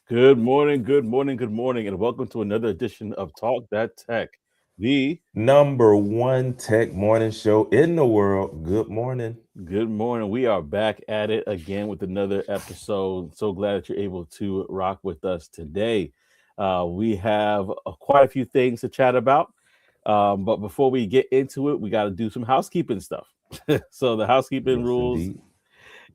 Good morning, good morning, good morning, and welcome to another edition of Talk That Tech. The Number one tech morning show in the world. Good morning. Good morning. We are back at it again with another episode. So glad that you're able to rock with us today. We have quite a few things to chat about, but before we get into it, we got to do some housekeeping stuff. So the housekeeping Yes, rules, indeed.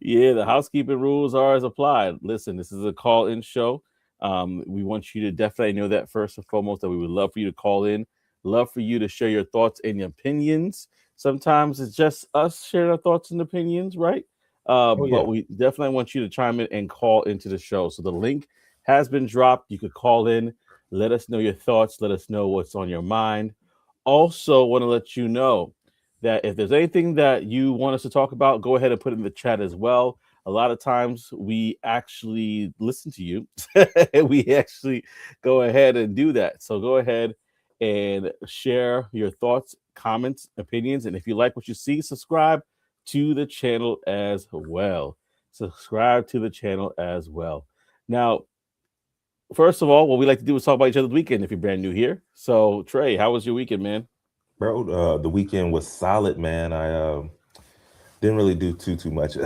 yeah, the housekeeping rules are as applied. Listen, this is a call-in show. We want you to definitely know that first and foremost that we would love for you to call in, love for you to share your thoughts and your opinions. Sometimes it's just us sharing our thoughts and opinions, right? Oh, But yeah. we definitely want you to chime in and call into the show. So the link has been dropped. You could call in, let us know your thoughts, let us know what's on your mind. Also, want to let you know that if there's anything that you want us to talk about, go ahead and put it in the chat as well. A lot of times we actually listen to you. We actually go ahead and do that. So go ahead and share your thoughts, comments, opinions. And if you like what you see, subscribe to the channel as well. Subscribe to the channel as well. Now, first of all, what we like to do is talk about each other's weekend if you're brand new here. So, Trey, how was your weekend, man? Bro, the weekend was solid, man. I didn't really do too much.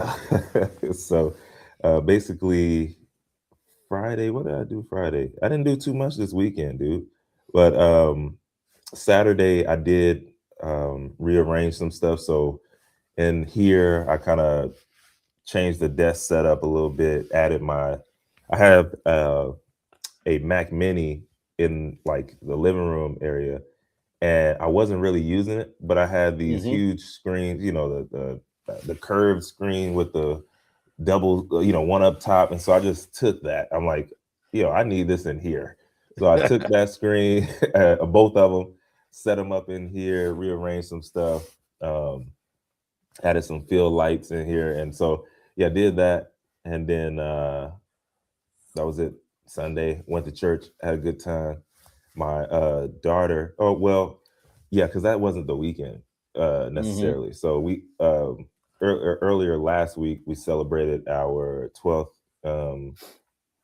So basically Friday, what did I do Friday? I didn't do too much this weekend, dude. But Saturday I did rearrange some stuff. So in here I kind of changed the desk setup a little bit, added my I have a Mac Mini in like the living room area, and I wasn't really using it, but I had these Mm-hmm. huge screens, the curved screen with the double, one up top, and so I just took that. I'm like, I need this in here, so I took that screen, both of them, set them up in here, rearranged some stuff, um, added some field lights in here, and so yeah, did that, and then that was it. Sunday, went to church, had a good time. My daughter, oh well, yeah, because that wasn't the weekend Mm-hmm. necessarily. So we earlier last week we celebrated our 12th um,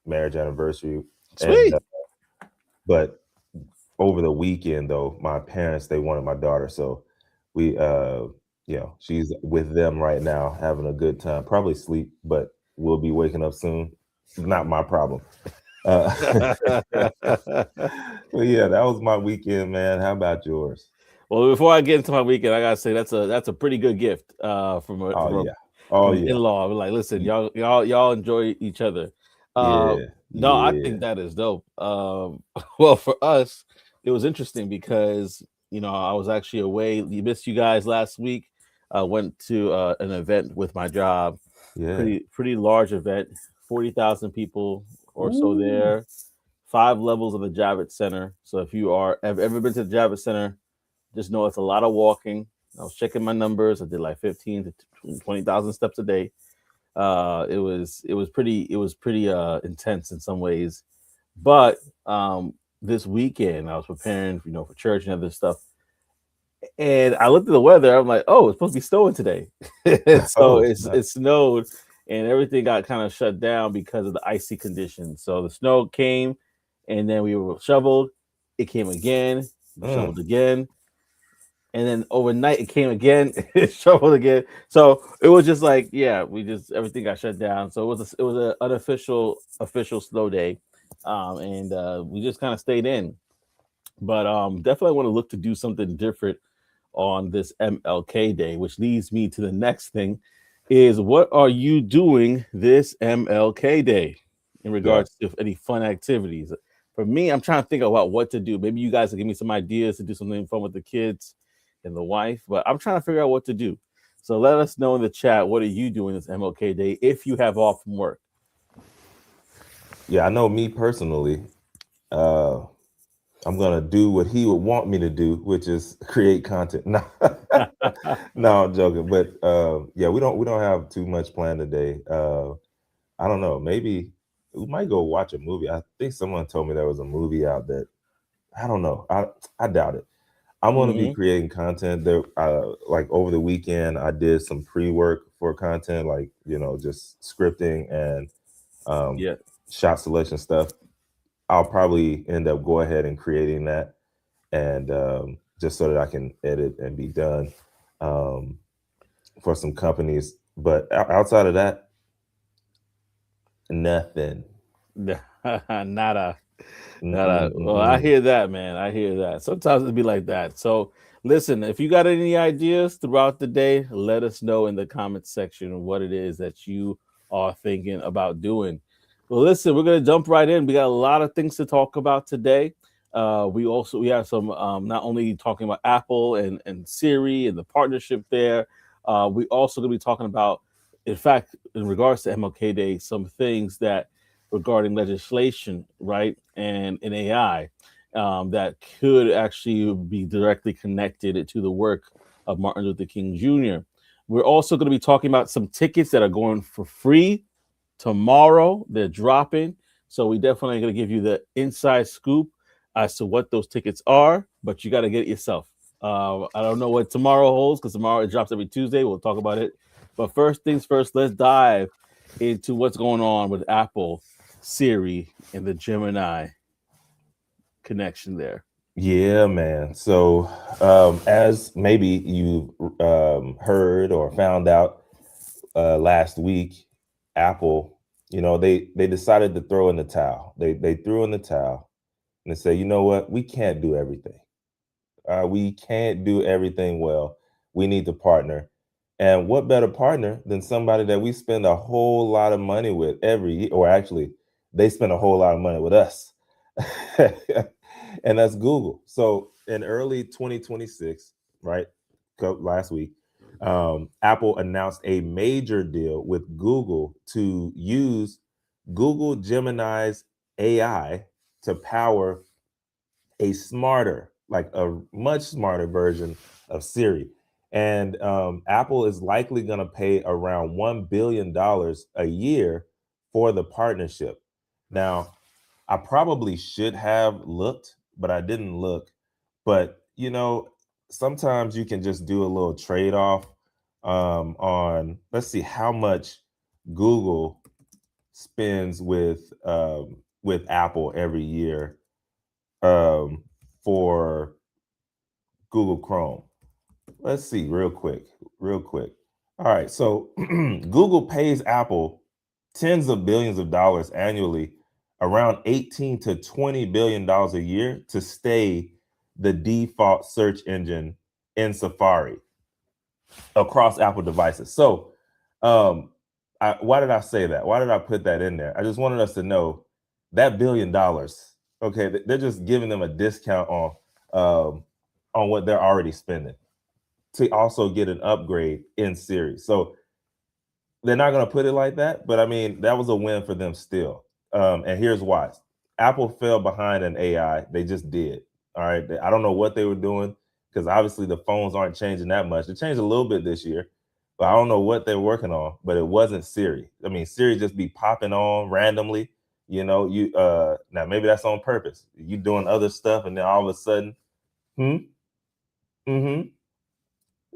marriage anniversary, and Sweet. but over the weekend though, my parents they wanted my daughter, so we she's with them right now, having a good time. Probably sleep, but we'll be waking up soon. Not my problem. Uh, but yeah, that was my weekend, man. How about yours? Well, before I get into my weekend, I gotta say that's a pretty good gift Oh yeah. from Oh an in yeah. law. Like, listen, Y- y'all enjoy each other. Uh, Yeah. no, I Yeah. think that is dope. Well, for us, it was interesting because I was actually away. You missed you guys last week. I went to an event with my job, Yeah. pretty large event, 40,000 people or so Ooh. there. 5 levels of the Javits Center. So if you have ever been to the Javits Center, just know it's a lot of walking. I was checking my numbers. I did like 15 to 20,000 steps a day. It was pretty intense in some ways. But this weekend I was preparing, for church and other stuff. And I looked at the weather. I'm like, oh, it's supposed to be snowing today. And so Oh, it snowed, and everything got kind of shut down because of the icy conditions. So the snow came, and then we were shoveled. It came again, mm, shoveled again, and then overnight it came again, it shoveled again. So it was just like, yeah, we just everything got shut down. So it was an unofficial official snow day, and we just kind of stayed in. But definitely want to look to do something different on this MLK Day, which leads me to the next thing: is what are you doing this MLK Day in yeah. regards to any fun activities? For me, I'm trying to think about what to do. Maybe you guys will give me some ideas to do something fun with the kids and the wife, but I'm trying to figure out what to do. So let us know in the chat, what are you doing this MLK Day if you have off from work? Yeah, I know me personally. Uh, I'm gonna do what he would want me to do, which is create content. No, no, I'm joking. But yeah, we don't have too much planned today. I don't know. Maybe we might go watch a movie. I think someone told me there was a movie out that I don't know. I doubt it. I'm going to be Hmm. creating content there. Like over the weekend, I did some pre work for content, like just scripting and um, Yeah. shot selection stuff, I'll probably end up go ahead and creating that, and just so that I can edit and be done um, for some companies. But outside of that, nothing. Nada. Well, I Mm-mm-mm-mm. hear that, man. I hear that. Sometimes it'd be like that. So, listen, if you got any ideas throughout the day, let us know in the comments section what it is that you are thinking about doing. Well, listen, we're gonna jump right in. We got a lot of things to talk about today. We have some not only talking about Apple and Siri and the partnership there. We also gonna be talking about, in fact, in regards to MLK Day, some things that regarding legislation, right, and in AI that could actually be directly connected to the work of Martin Luther King Jr. We're also going to be talking about some tickets that are going for free tomorrow. They're dropping. So we definitely going to give you the inside scoop as to what those tickets are, but you got to get it yourself. I don't know what tomorrow holds because tomorrow it drops every Tuesday. We'll talk about it. But first things first, let's dive into what's going on with Apple, Siri, and the Gemini connection there. Yeah, man. So, as maybe you heard or found out last week, Apple, they decided to throw in the towel. They threw in the towel and they say, you know what, we can't do everything. We can't do everything well. We need to partner. And what better partner than somebody that we spend a whole lot of money with every year, or actually, they spend a whole lot of money with us. And that's Google. So in early 2026, right, last week, Apple announced a major deal with Google to use Google Gemini's AI to power a smarter, like a much smarter version of Siri. And Apple is likely going to pay around $1 billion a year for the partnership. Now, I probably should have looked, but I didn't look. But, sometimes you can just do a little trade off on, let's see, how much Google spends with Apple every year um, for Google Chrome. Let's see, real quick, real quick. All right, so Google pays Apple tens of billions of dollars annually, around 18 to 20 billion dollars a year to stay the default search engine in Safari across Apple devices. So, why did I say that? Why did I put that in there? I just wanted us to know that $1 billion. Okay, they're just giving them a discount on what they're already spending to also get an upgrade in Siri. So they're not going to put it like that, but I mean that was a win for them still. And here's why: Apple fell behind in AI. They just did. All right, I don't know what they were doing because obviously the phones aren't changing that much. They changed a little bit this year, but I don't know what they're working on. But it wasn't Siri. I mean, Siri just be popping on randomly. You now maybe that's on purpose. You doing other stuff, and then all of a sudden, hmm, mm-hmm.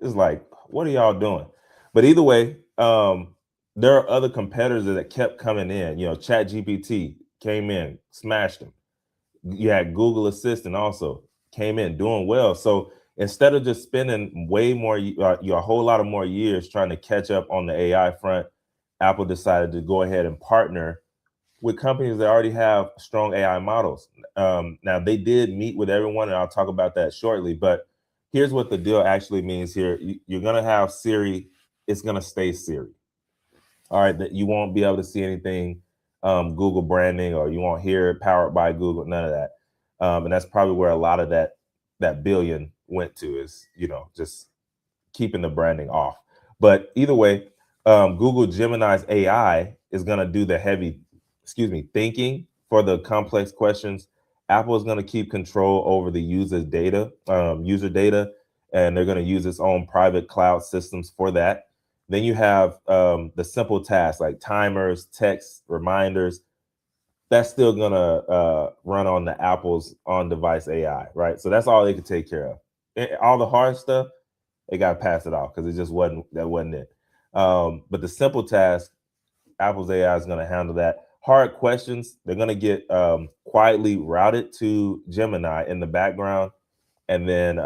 It's like, what are y'all doing? But either way, there are other competitors that kept coming in. Chat GPT came in, smashed them. You had Google Assistant also came in doing well. So instead of just spending way more, a whole lot of more years trying to catch up on the AI front, Apple decided to go ahead and partner with companies that already have strong AI models. Now they did meet with everyone, and I'll talk about that shortly. But here's what the deal actually means here: you're going to have Siri; it's going to stay Siri. All right, that you won't be able to see anything Google branding, or you won't hear it powered by Google. None of that, and that's probably where a lot of that billion went to, is just keeping the branding off. But either way, Google Gemini's AI is going to do the heavy, thinking for the complex questions. Apple is going to keep control over the user data, and they're going to use its own private cloud systems for that. Then you have the simple tasks like timers, text, reminders. That's still going to run on the Apple's on-device AI, right? So that's all they could take care of. All the hard stuff, they got to pass it off because it just wasn't it. But the simple task, Apple's AI is going to handle that. hard questions, they're going to get quietly routed to Gemini in the background, and then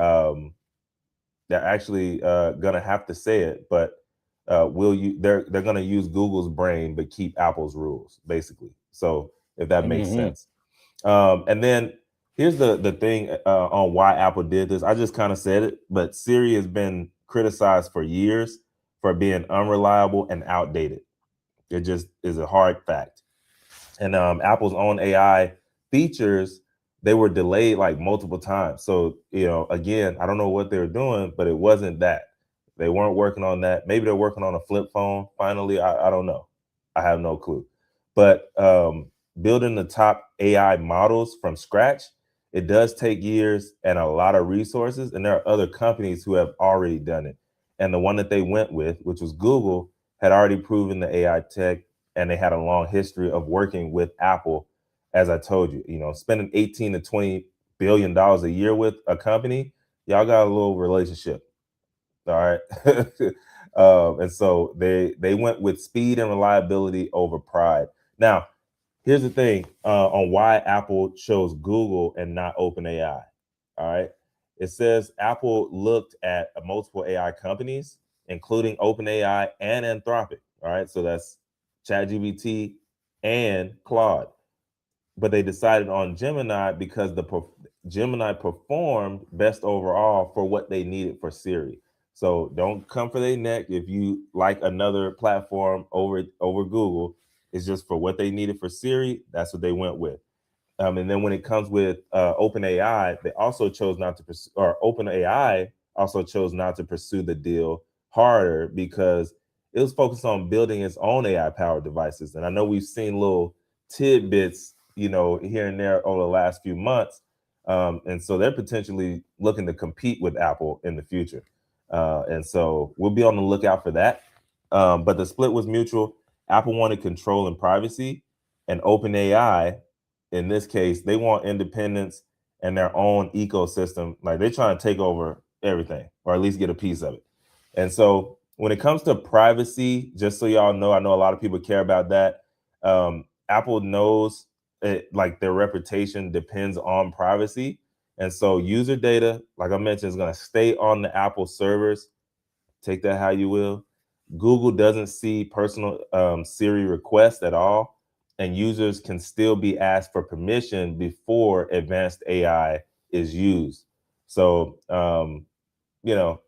they're actually going to have to say it, but will you? They're going to use Google's brain but keep Apple's rules, basically. So if that makes Mm-hmm. sense. And then here's the thing on why Apple did this. I just kind of said it, but Siri has been criticized for years for being unreliable and outdated. It just is a hard fact. And Apple's own AI features, they were delayed like multiple times. So again, I don't know what they were doing, but it wasn't that. They weren't working on that. Maybe they're working on a flip phone finally. I don't know. I have no clue. But building the top AI models from scratch, it does take years and a lot of resources. And there are other companies who have already done it. And the one that they went with, which was Google, had already proven the AI tech, and they had a long history of working with Apple. As I told you, spending 18 to 20 billion dollars a year with a company, y'all got a little relationship. All right. And so they went with speed and reliability over pride. Now, here's the thing on why Apple chose Google and not OpenAI. All right. It says Apple looked at multiple AI companies, including OpenAI and Anthropic. All right. So that's ChatGPT and Claude. But they decided on Gemini because Gemini performed best overall for what they needed for Siri. So don't come for their neck if you like another platform over Google. It's just for what they needed for Siri. That's what they went with. And then when it comes with OpenAI, they also chose not to pursue, or OpenAI also chose not to pursue the deal harder because it was focused on building its own AI powered devices. And I know we've seen little tidbits, here and there over the last few months. And so they're potentially looking to compete with Apple in the future. And so we'll be on the lookout for that. But the split was mutual. Apple wanted control and privacy, and OpenAI, in this case, they want independence and their own ecosystem. Like they're trying to take over everything, or at least get a piece of it. And so when it comes to privacy, just so y'all know, I know a lot of people care about that. Apple knows it, like their reputation depends on privacy. And so user data, like I mentioned, is going to stay on the Apple servers. Take that how you will. Google doesn't see personal Siri requests at all, and users can still be asked for permission before advanced AI is used. So, you know,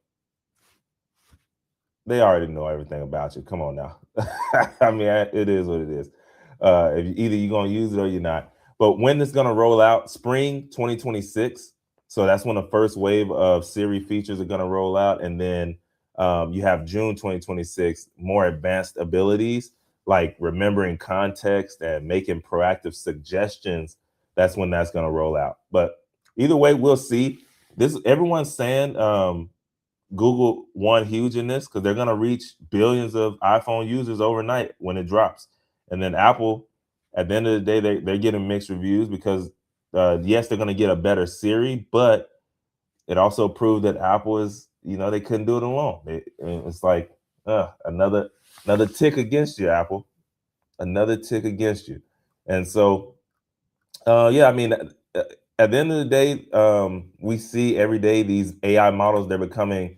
they already know everything about you. Come on now. I mean, it is what it is. Either you're going to use it or you're not. But when it's going to roll out, spring 2026. So that's when the first wave of Siri features are going to roll out. And then you have June 2026, more advanced abilities like remembering context and making proactive suggestions. That's when that's going to roll out. But either way, we'll see. This everyone's saying Google won huge in this because they're going to reach billions of iPhone users overnight when it drops. And then Apple, at the end of the day, they're getting mixed reviews because, yes, they're going to get a better Siri, but it also proved that Apple is, they couldn't do it alone. It's like another tick against you, Apple, another tick against you. And so yeah, I mean, at the end of the day, we see every day these AI models, they're becoming,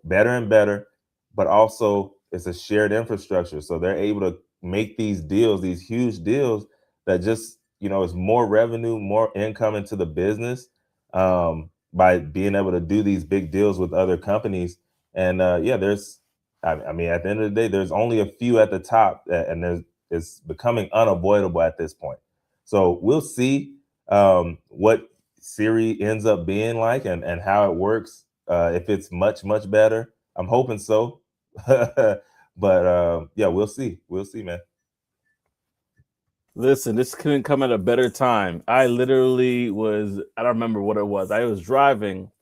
better and better, but also it's a shared infrastructure. So they're able to make these deals, these huge deals that just, is more revenue, more income into the business by being able to do these big deals with other companies. And yeah, I mean, at the end of the day, there's only a few at the top, and it's becoming unavoidable at this point. So we'll see what Siri ends up being like and how it works. If it's much, much better, I'm hoping so. But yeah, we'll see. We'll see, man. Listen, this couldn't come at a better time. I literally I don't remember what it was. I was driving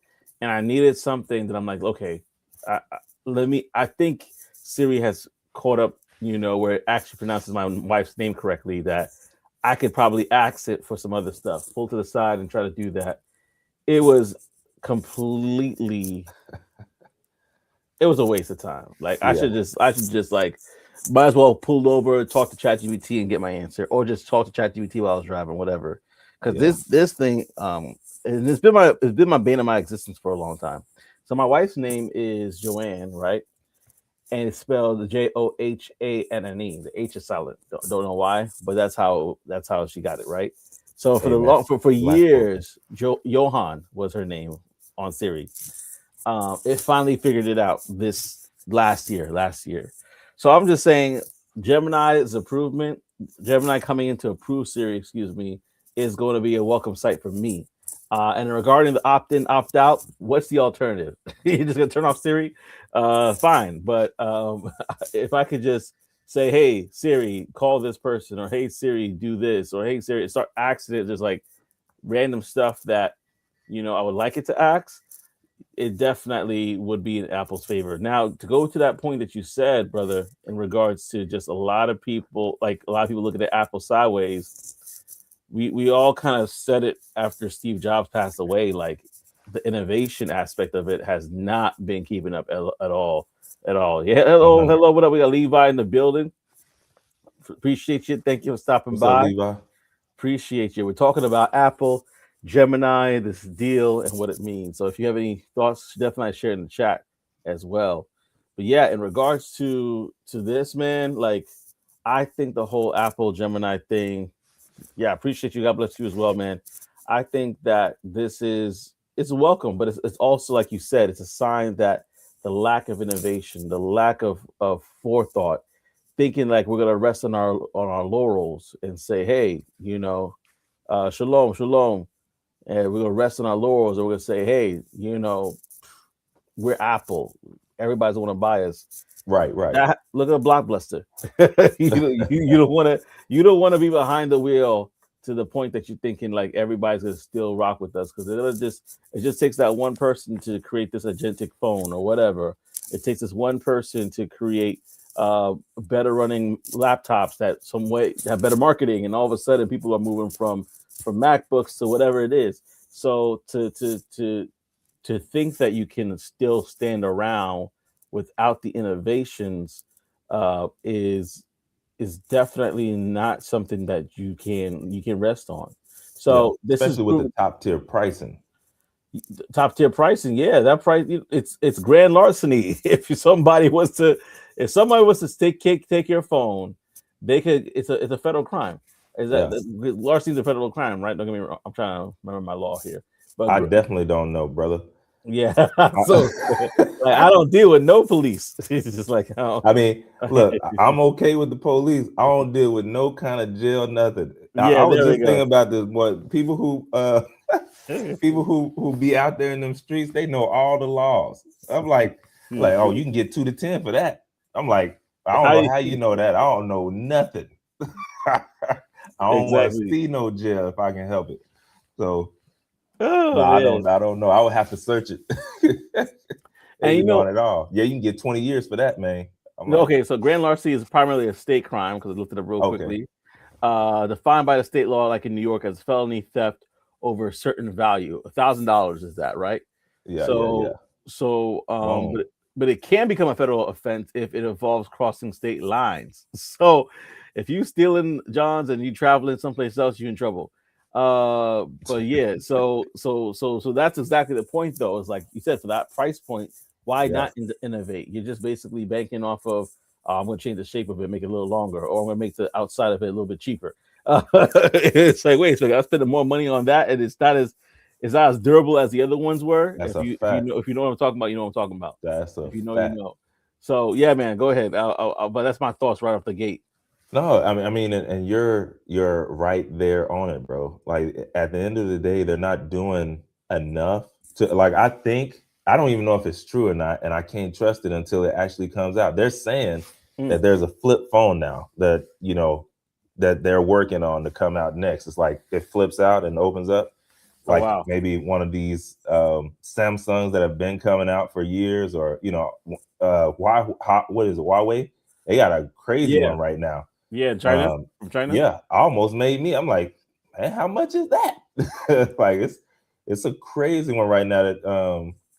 and I needed something that I'm like, okay, I think Siri has caught up, where it actually pronounces my wife's name correctly, that I could probably ask it for some other stuff, pull to the side and try to do that. It was completely, it was a waste of time. Like Yeah. I should just like Might as well pull over, talk to ChatGPT and get my answer, or just talk to ChatGPT while I was driving, whatever. Because Yeah. this thing, and it's been my bane of my existence for a long time. So my wife's name is Joanne, right? And it's spelled Johanne. The H is silent. Don't know why, but that's how she got it, right? So for Hey the man, long for black folk. years, Johan was her name on Siri. It finally figured it out this last year. So I'm just saying, Gemini's improvement, Gemini coming into approve Siri, excuse me, is going to be a welcome sight for me. And regarding the opt-in, opt-out, what's the alternative? You're just gonna turn off Siri? Fine, but if I could just say, "Hey Siri, call this person," or "Hey Siri, do this," or "Hey Siri," start asking it just like random stuff that I would like it to ask, it definitely would be in Apple's favor. Now, to go to that point that you said, brother, in regards to just a lot of people looking at Apple sideways, we all kind of said it after Steve Jobs passed away. Like, the innovation aspect of it has not been keeping up at all, at all. Yeah, hello, 100. hello. What up? We got Levi in the building. Appreciate you. Thank you for stopping What's up, by. Levi? Appreciate you. We're talking about Apple, Gemini, this deal, and what it means. So if you have any thoughts, definitely share in the chat as well. But yeah, in regards to this, man, like, I think the whole Apple Gemini thing, yeah, I appreciate you. God bless you as well, man. I think that it's welcome, but it's also, like you said, it's a sign that the lack of innovation, the lack of forethought, thinking like we're gonna rest on our laurels and say, hey, shalom, shalom, and we're gonna rest on our laurels, and we're gonna say, hey, we're Apple. Everybody's gonna buy us. Right, right. That look at Blockbuster. You don't want to be behind the wheel to the point that you're thinking like everybody's gonna still rock with us, because it just takes that one person to create this agentic phone or whatever. It takes this one person to create better running laptops that some way have better marketing, and all of a sudden people are moving from MacBooks to whatever it is. So to think that you can still stand around without the innovations is definitely not something that you can rest on. Yeah, So this is especially with the proven top tier pricing. top tier pricing. Yeah, that price, it's grand larceny. If somebody was to take your phone, they could. It's a federal crime. Is that Yeah, larceny is a federal crime, right? Don't get me wrong. I'm trying to remember my law here, but I definitely don't know, brother. yeah. So I, like, I don't deal with no police. It's just like how. I mean, look, I'm okay with the police. I don't deal with no kind of jail, nothing. I Yeah, was there we just thinking go. about this. What people who people who be out there in them streets, they know all the laws. I'm like, oh, you can get 2 to 10 for that. I'm like, I don't How know you, how you know that. I don't know nothing. I don't want to exactly. see no jail if I can help it. So, but Oh I man. don't know. I would have to search it. They And be knowing it all. Yeah, you can get 20 years for that, man. I'm no, like, okay, so grand larceny is primarily a state crime because I looked it up real okay, quickly. Defined by the state law, like in New York, as felony theft over a certain value. $1,000 is that, right? yeah, yeah, yeah. So, Boom. but it can become a federal offense if it involves crossing state lines. So, if you stealing Johns and you traveling someplace else, you're in trouble. But yeah, so that's exactly the point, though. Is like you said, for that price point, why Yeah, not innovate? You're just basically banking off of, I'm going to change the shape of it, make it a little longer, or I'm going to make the outside of it a little bit cheaper. It's like, wait, so I'm spending more money on that, and it's not as durable as the other ones were. that's If a you if you fact. know if you know what I'm talking about, you know what I'm talking about. That's a If you know, you fact. know. So yeah, man, go ahead. But that's my thoughts right off the gate. No, I mean, and you're right there on it, bro. Like at the end of the day, they're not doing enough to like. I think I don't even know if it's true or not, and I can't trust it until it actually comes out. They're saying Mm. that there's a flip phone now that that they're working on to come out next. It's like it flips out and opens up, Oh like wow. maybe one of these Samsungs that have been coming out for years, or why what is it, Huawei? They got a crazy Yeah, one right now. yeah. China, um, from China. yeah, almost made me. I'm like, man, how much is that? Like it's a crazy one right now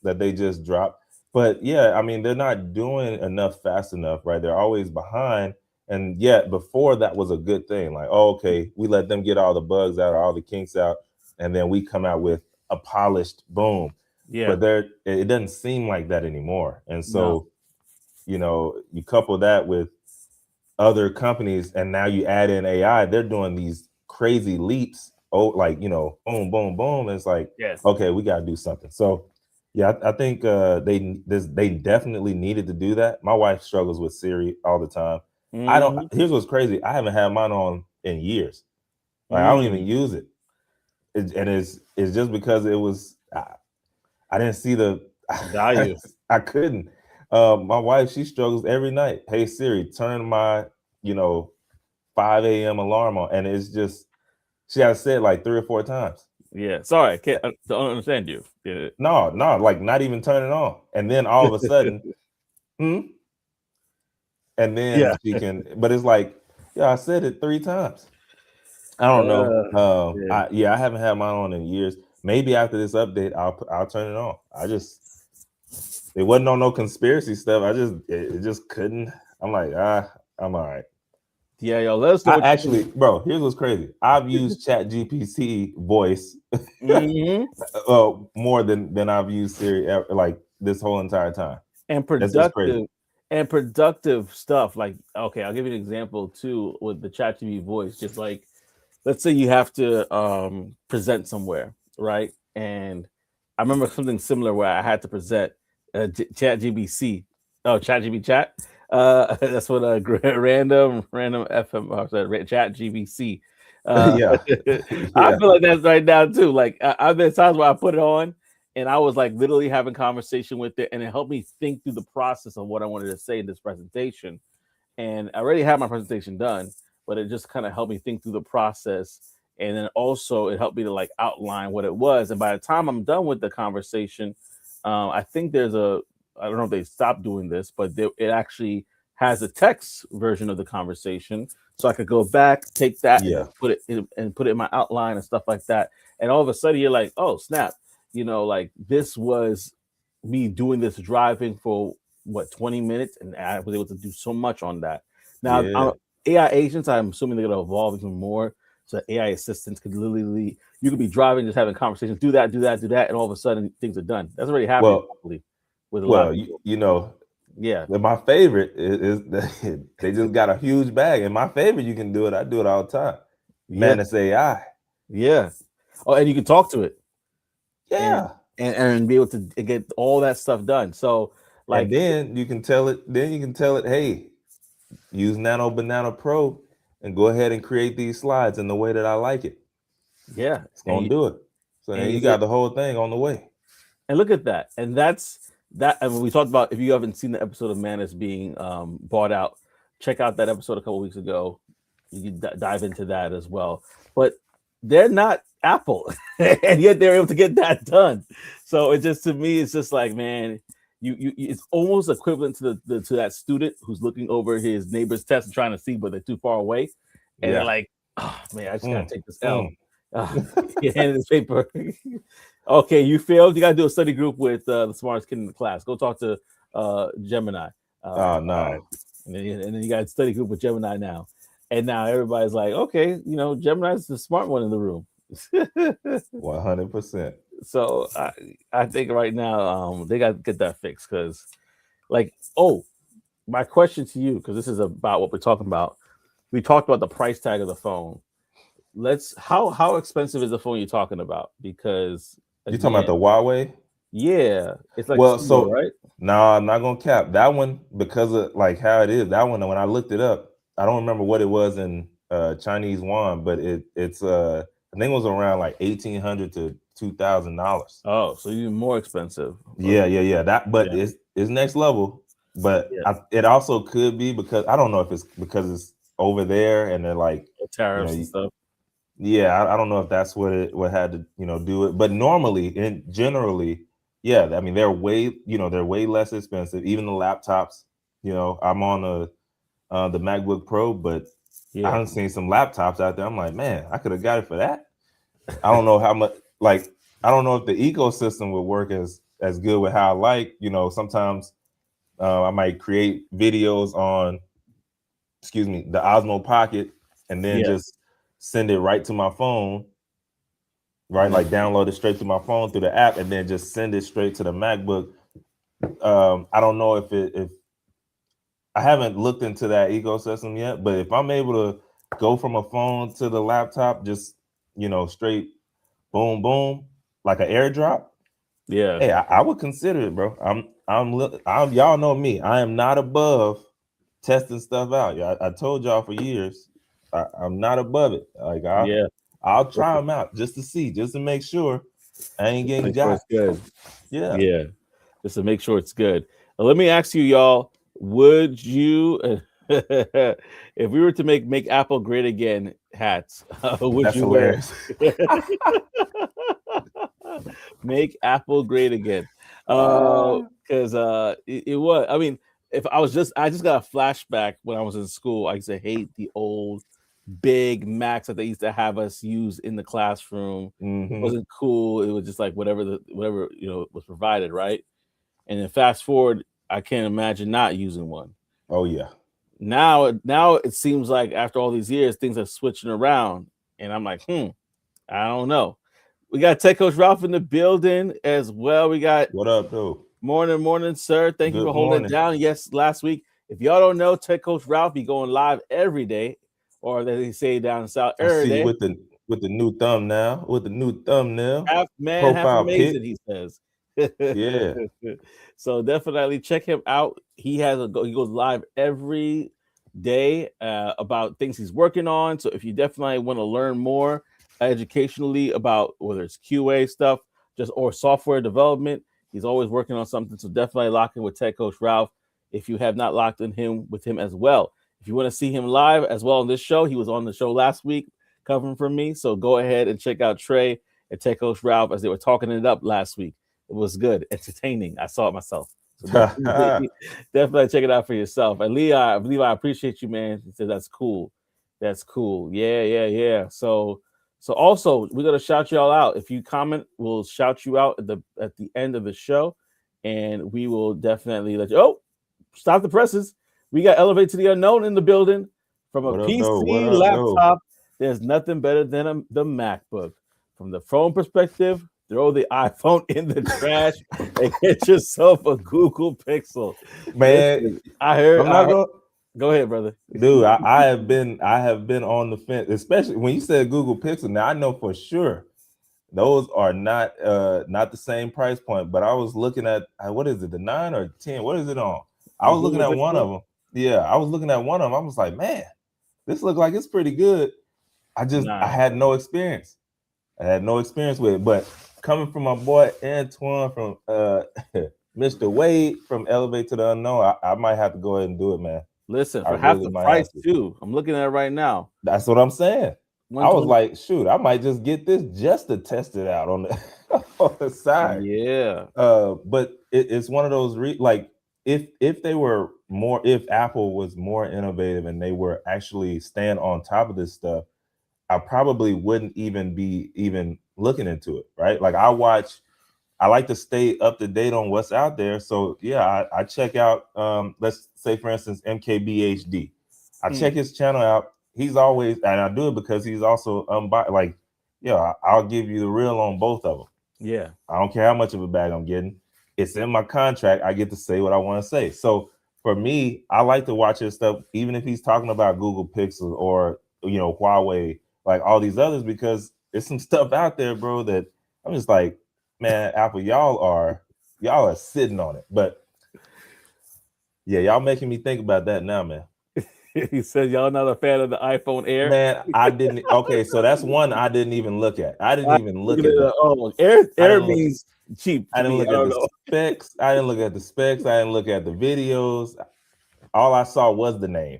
that they just dropped. But yeah, I mean, they're not doing enough fast enough, right? They're always behind. And yet before that was a good thing. Like, oh, okay, we let them get all the bugs out or all the kinks out, and then we come out with a polished boom. Yeah. But it doesn't seem like that anymore. And No. so, you couple that with other companies, and now you add in AI, they're doing these crazy leaps. Oh, like, boom, boom, boom. And it's like, Yes. okay, we got to do something. So, yeah, I think they definitely needed to do that. My wife struggles with Siri all the time. I don't. Mhm. Here's what's crazy. I haven't had mine on in years. Like, I don't even Mm. use it, and it's just because it was. I didn't see the Value. I couldn't. My wife, she struggles every night. Hey Siri, turn my, 5 a.m. alarm on. And it's just she has said like 3 or 4 times. Yeah. Sorry, I can't don't understand you. Yeah. No, like not even turn it on. And then all of a sudden, and then Yeah. she can, but it's like, yeah, I said it 3 times. I don't know. Yeah. I haven't had mine on in years. Maybe after this update, I'll turn it on. It wasn't on no conspiracy stuff. It just couldn't. I'm like, I'm all right. Yeah, yo, let us know I what you actually, think. bro, here's what's crazy. I've used Chat GPT voice Mm-hmm. more than I've used Siri like this whole entire time. And It's crazy. productive stuff. Like, okay, I'll give you an example too with the ChatGPT voice. Just like, let's say you have to present somewhere, right? And I remember something similar where I had to present ChatGPT. Oh, ChatGPT chat. That's what random FM ChatGPT. Yeah. I Yeah. feel like that's right now too. Like I've been times where I put it on and I was like literally having conversation with it, and it helped me think through the process of what I wanted to say in this presentation. And I already had my presentation done, but it just kind of helped me think through the process. And then also it helped me to like outline what it was. And by the time I'm done with the conversation, I think I don't know if they stopped doing this, but it actually has a text version of the conversation. So I could go back, take that, and Yeah. put it in my outline and stuff like that. And all of a sudden you're like, oh snap, like this was me doing this driving for what 20 minutes, and I was able to do so much on that. Now, Yeah. AI agents, I'm assuming they're going to evolve even more. So AI assistants could literally, you could be driving, just having conversations, do that, do that, do that, and all of a sudden things are done. That's already happening, Well, probably, with a lot of people. Yeah, my favorite is they just got a huge bag. And my favorite, you can do it. I do it all the time. yeah, Man, it's AI. yeah. Oh, and you can talk to it and Yeah. and be able to get all that stuff done. So, And like, then you can tell it, hey, use Nano Banana Pro and go ahead and create these slides in the way that I like it. yeah, It's gonna do it. So and then you you say, got the whole thing on the way. and look at that. And that's that. And when we talked about, if you haven't seen the episode of Manus being bought out, check out that episode a couple weeks ago. You can dive into that as well. But they're not Apple, and yet they're able to get that done. So it just, to me, it's just like, man, it's almost equivalent to to that student who's looking over his neighbor's test and trying to see, but they're too far away, and they're Yeah. like, oh man, I just gotta Mm, take this L. mm. You handed this paper. Okay, you failed. You got to do a study group with the smartest kid in the class. Go talk to Gemini. All Oh right. no. And then you got a study group with Gemini now. And now everybody's like, okay, Gemini's the smart one in the room. 100%. So I think right now they got to get that fixed because, like, oh, my question to you, because this is about what we're talking about. We talked about the price tag of the phone. How expensive is the phone you're talking about? Because You talking about again, the Huawei? yeah, it's like Well, similar, so right? no, I'm not gonna cap that one because of like how it is. That one, when I looked it up, I don't remember what it was in Chinese yuan, but it's I think it was around like $1,800 to $2,000. Oh, so even more expensive. Yeah. That, but Yeah, it's next level. But yeah. it also could be because I don't know if it's because it's over there and they're like, The you tariffs and know, stuff. yeah, I don't know if that's what had to do it, but normally and generally, yeah, I mean they're way less expensive. Even the laptops, I'm on the MacBook Pro, but I Yeah, haven't seen some laptops out there. I'm like, man, I could have got it for that. I don't know how much, like, I don't know if the ecosystem would work as as good with how I like. You know, sometimes I might create videos on, excuse me, the Osmo Pocket, and then Yeah. just send it right to my phone, right? Mhm. Like download it straight to my phone through the app, and then just send it straight to the MacBook. I don't know if I haven't looked into that ecosystem yet, but if I'm able to go from a phone to the laptop, just straight boom boom, like an airdrop, Yeah. hey, I would consider it, bro. I'm y'all know me. I am not above testing stuff out. Yeah, I told y'all for years, I'm not above it. Like Yeah. I'll try them out just to see, just to make sure I ain't getting Make sure got. it's good. Yeah, Yeah. Just to make sure it's good. Let me ask you, y'all, would you, if we were to make Apple great again hats, would that's you wear hilarious. it? Make Apple great again. Uh, Because it was, I mean, if I just got a flashback when I was in school. I used to hate the old big Macs that they used to have us use in the classroom. It mm-hmm. wasn't cool. It was just like whatever was provided, right? And then fast forward, I can't imagine not using one. Oh yeah. Now it seems like after all these years, things are switching around, and I'm like, I don't know. We got Tech Coach Ralph in the building as well. We got What up, though? morning, sir. Thank you Good for holding it morning. down. Yes, last week. If y'all don't know, Tech Coach Ralph be going live every day, or as they say down south, I every see you day. with the new thumbnail, Half profile pic. amazing, he says. Yeah. So definitely check him out. He goes live every day about things he's working on. So if you definitely want to learn more educationally about whether it's QA stuff, just or software development, he's always working on something. So definitely lock in with Tech Coach Ralph if you have not locked in with him as well. If you want to see him live as well on this show, he was on the show last week covering for me. So go ahead and check out Trey and Tech Coach Ralph as they were talking it up last week. It was good, entertaining. I saw it myself. So definitely check it out for yourself. And Levi, I appreciate you, man. He said that's cool. That's cool. Yeah. So also we're gonna shout y'all out. If you comment, we'll shout you out at the end of the show, and we will definitely let you. Oh, stop the presses. We got Elevate to the Unknown in the building. From a What up, though? What PC up, though? laptop, there's nothing better than the MacBook. From the phone perspective, throw the iPhone in the trash and get yourself a Google Pixel. Man, Listen, I heard. I'm not going. Go ahead, brother. Dude, I have been on the fence, especially when you said Google Pixel. Now I know for sure those are not the same price point. But I was looking at what is it, the 9 or 10? What is it on? I The was looking Google at one Pixel. of them. Yeah, I was looking at one of them. I was like, man, this looked like it's pretty good. I Nah, had no experience. I had no experience with it. But coming from my boy Antoine from Mr. Wade from Elevate to the Unknown, I might have to go ahead and do it, man. listen, I for half really the might price have to. too. I'm looking at it right now. That's what I'm saying. I was 120. like, shoot, I might just get this just to test it out on the on the side. Yeah. But it's one of those like if they were more, if Apple was more innovative and they were actually staying on top of this stuff, I probably wouldn't even be even looking into it, right? Like I like to stay up to date on what's out there. So yeah, I check out let's say for instance MKBHD. I check his channel out. He's always, and I do it because he's also like, yeah, I'll give you the real on both of them. Yeah. I don't care how much of a bag I'm getting. It's in my contract. I get to say what I want to say. So for me, I like to watch his stuff, even if he's talking about Google Pixel or Huawei, like all these others, because there's some stuff out there, bro, that I'm just like, man, Apple, y'all are sitting on it. But yeah, y'all making me think about that now, man. He said y'all not a fan of the iPhone Air. Man, I didn't. Okay, so that's one I didn't even look at. I didn't even look at the. I Air didn't look. means cheap I to didn't me. look I at don't the know. specs. I didn't look at the specs. I didn't look at the videos. All I saw was the name,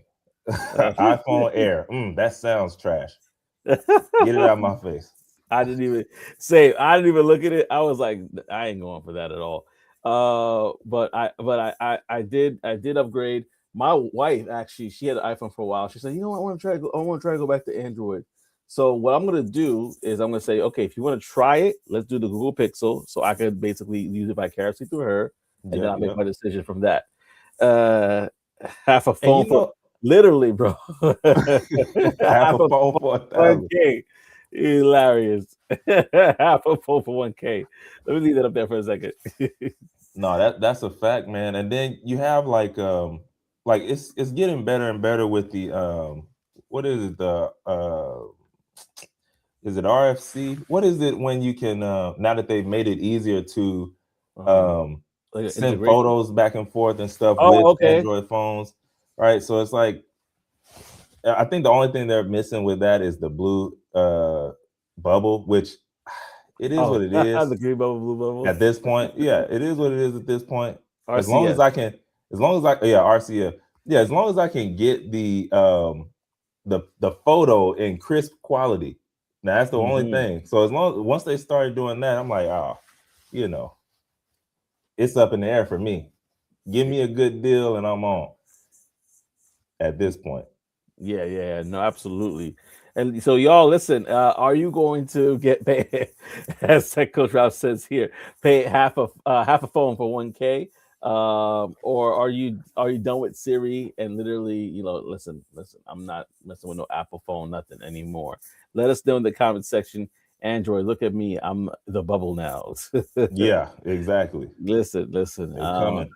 iPhone Air. That sounds trash. Get it out of my face. I didn't even look at it. I was like, I ain't going for that at all. But I did upgrade. My wife actually, she had an iPhone for a while. She said, you know what, I want to try to go back to Android. So what I'm gonna do is I'm gonna say, okay, if you want to try it, let's do the Google Pixel, so I could basically use it vicariously through her, and then Yep, I'll make yep. my decision from that. Uh, half a And phone for literally, bro. half Half a a phone phone for a for one thousand. K. Hilarious. Half a phone for 1K. Let me leave that up there for a second. No, that's a fact, man. And then you have like it's getting better and better with the what is it, the is it RFC? What is it when you can now that they've made it easier to um, um like an send integration. photos back and forth and stuff Oh, with okay. Android phones, right? So it's like I think the only thing they're missing with that is the blue bubble, which it is Oh, what it is the green bubble, blue bubble. at this point. Yeah, it is what it is at this point. As long as RCS. I can, as long as I yeah, RCF. Yeah, as long as I can get the photo in crisp quality. Now that's the only Hmm. thing. So as long once they started doing that, I'm like, oh, you know, it's up in the air for me. Give me a good deal and I'm on at this point. Yeah, yeah, no, absolutely. And so, y'all, listen. Are you going to get paid, as Tech Coach Ralph says here, pay half a phone for 1K, or are you done with Siri and literally, listen. I'm not messing with no Apple phone, nothing anymore. Let us know in the comment section. Android, look at me. I'm the bubble now. Yeah, exactly. Listen. They coming.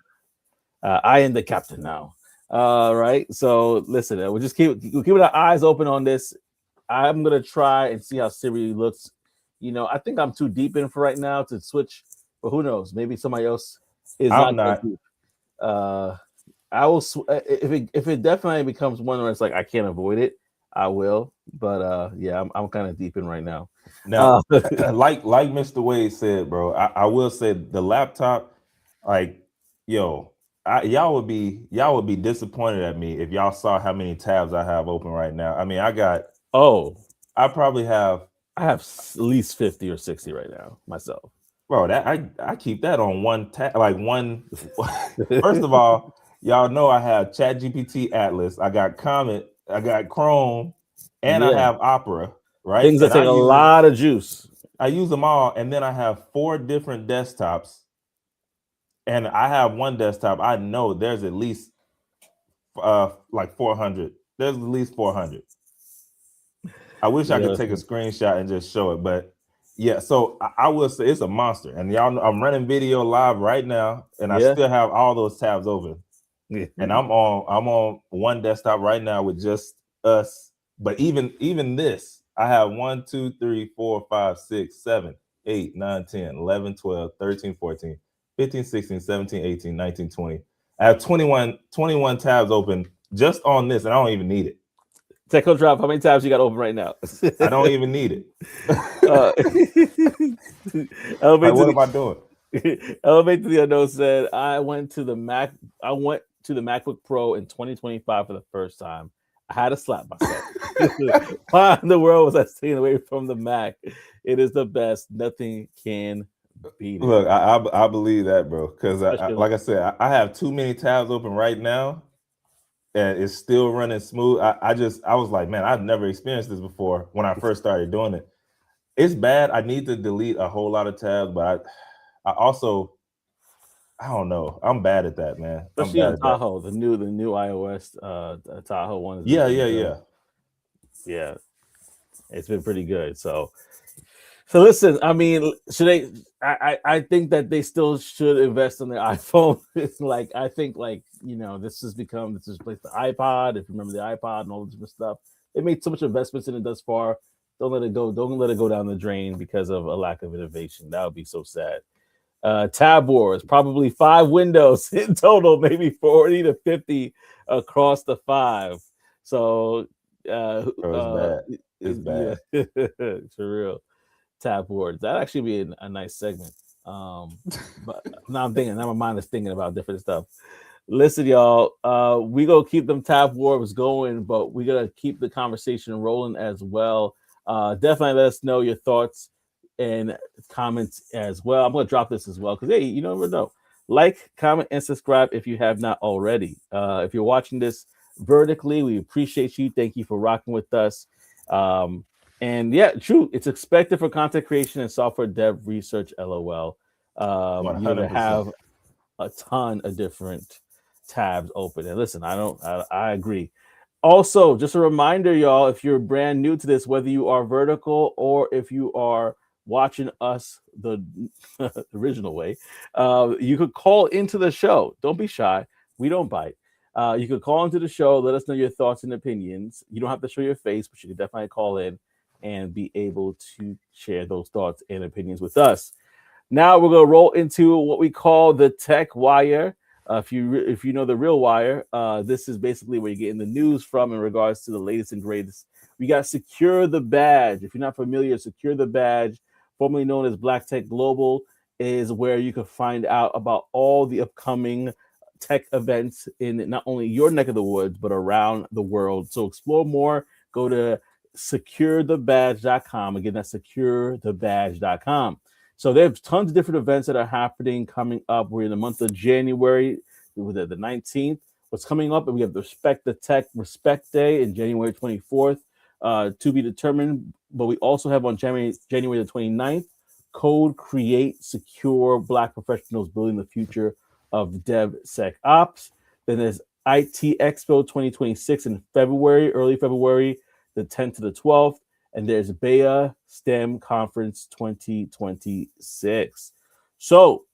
I am the captain now. Right. So listen, we're keeping our eyes open on this. I'm gonna try and see how Siri looks. I think I'm too deep in for right now to switch, but who knows? Maybe somebody else is I'm not that not. deep. Uh, I will if it definitely becomes one where it's like I can't avoid it, I will. But yeah, I'm kind of deep in right now. Now, Uh, like Mr. Wade said, bro, I will say the laptop, like, yo, y'all would be disappointed at me if y'all saw how many tabs I have open right now. I mean, oh, I probably have, I have at least 50 or 60 right now myself. bro, that I keep that on one tab, like one. First of all, y'all know I have ChatGPT Atlas, I got Comet, I got Chrome, and I Yeah, have Opera, right? things that And take a lot of juice. I use them all, and then I have four different desktops, and I have one desktop. I know there's at least like 400. There's at least 400. I wish I Yeah, could take a screenshot and just show it, but yeah. So I will say it's a monster, and y'all know I'm running video live right now, and I yeah. still have all those tabs open, and I'm on one desktop right now with just us. But even this, I have 1, 2, 3, 4, 5, 6, 7, 8, 9, 10, 11, 12, 13, 14, 15, 16, 17, 18, 19, 20. I have 21 tabs open just on this, and I don't even need it. Techno drop. How many times you got open right now? I don't even need it. uh, Like, elevate to what am I doing? the elevate to the unknown said, I went to the Mac. I went to the MacBook Pro in 2025 for the first time. I had to slap myself. Why in the world was I staying away from the Mac? It is the best. Nothing can beat it, Look, I believe that, bro. Because especially like I said, I have too many tabs open right now, and it's still running smooth. I was like, man, I've never experienced this before when I first started doing it. It's bad. I need to delete a whole lot of tabs, but I also I don't know. I'm bad at that, man. I'm on bad at that. Tahoe. The new iOS Tahoe one has been Yeah, pretty yeah, good. yeah. Yeah, it's been pretty good. So listen, I mean, should they? I think that they still should invest in their iPhone. Like I think, this has replaced the iPod. If you remember the iPod and all this different stuff, they made so much investments in it thus far. Don't let it go. Don't let it go down the drain because of a lack of innovation. That would be so sad. Tab Wars, probably 5 windows in total, maybe 40 to 50 across the five. So, Bro, it's bad. It's yeah, bad. for real. Tab Wars. That'd actually be a nice segment. Um, but now my mind is thinking about different stuff. Listen, y'all, we gonna keep them tab wars going, but we gotta keep the conversation rolling as well. Definitely let us know your thoughts and comments as well. I'm gonna drop this as well because hey, you never know. Like, comment, and subscribe if you have not already. If you're watching this vertically, we appreciate you. Thank you for rocking with us. Um, And yeah, true. It's expected for content creation and software dev research. LOL. They 100%. have a ton of different tabs open. And listen, I agree. Also, just a reminder, y'all, if you're brand new to this, whether you are vertical or if you are watching us the original way, you could call into the show. Don't be shy. We don't bite. You could call into the show. Let us know your thoughts and opinions. You don't have to show your face, but you can definitely call in and be able to share those thoughts and opinions with us. Now we're gonna roll into what we call the Tech Wire. If you know the real wire, this is basically where you're getting the news from in regards to the latest and greatest. We got Secure the Badge. If you're not familiar, Secure the Badge, formerly known as Black Tech Global, is where you can find out about all the upcoming tech events in not only your neck of the woods but around the world. So explore more. Go to securethebadge.com. Again, that's securethebadge.com. So there's tons of different events that are happening coming up. We're in the month of January with the 19th. What's coming up? And we have the Respect the Tech Respect Day in January 24th to be determined. But we also have on January the 29th, Code Create Secure Black Professionals Building the Future of DevSecOps. Then there's IT Expo 2026 in February, early February, the 10th to the 12th. And there's BEA STEM Conference 2026. So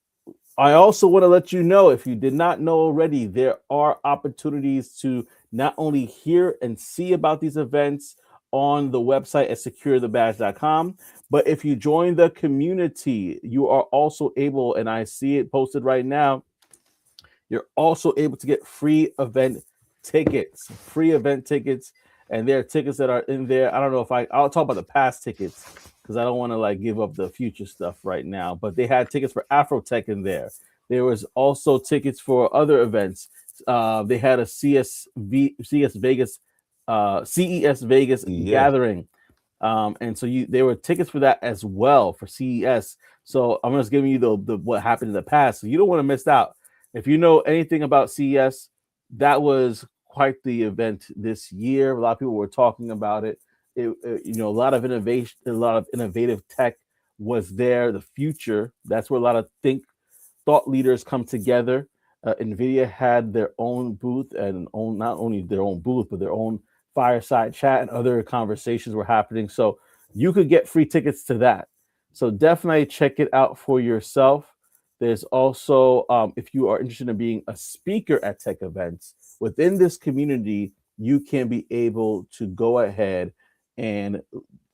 I also want to let you know, if you did not know already, there are opportunities to not only hear and see about these events on the website at securethebadge.com, but if you join the community, you are also able, and I see it posted right now, you're also able to get free event tickets, and there are tickets that are in there. I don't know if I'll talk about the past tickets because I don't want to like give up the future stuff right now. But they had tickets for Afrotech in there. There was also tickets for other events. They had a CS Vegas, CES Vegas Yeah. gathering, and so there were tickets for that as well for CES. So I'm just giving you the what happened in the past, so you don't want to miss out. If you know anything about CES, that was quite the event this year. A lot of people were talking about it. A lot of innovation, a lot of innovative tech was there. The future. That's where a lot of thought leaders come together. Nvidia had their own booth and not only their own booth, but their own fireside chat and other conversations were happening. So you could get free tickets to that. So definitely check it out for yourself. There's also, if you are interested in being a speaker at tech events within this community, you can be able to go ahead and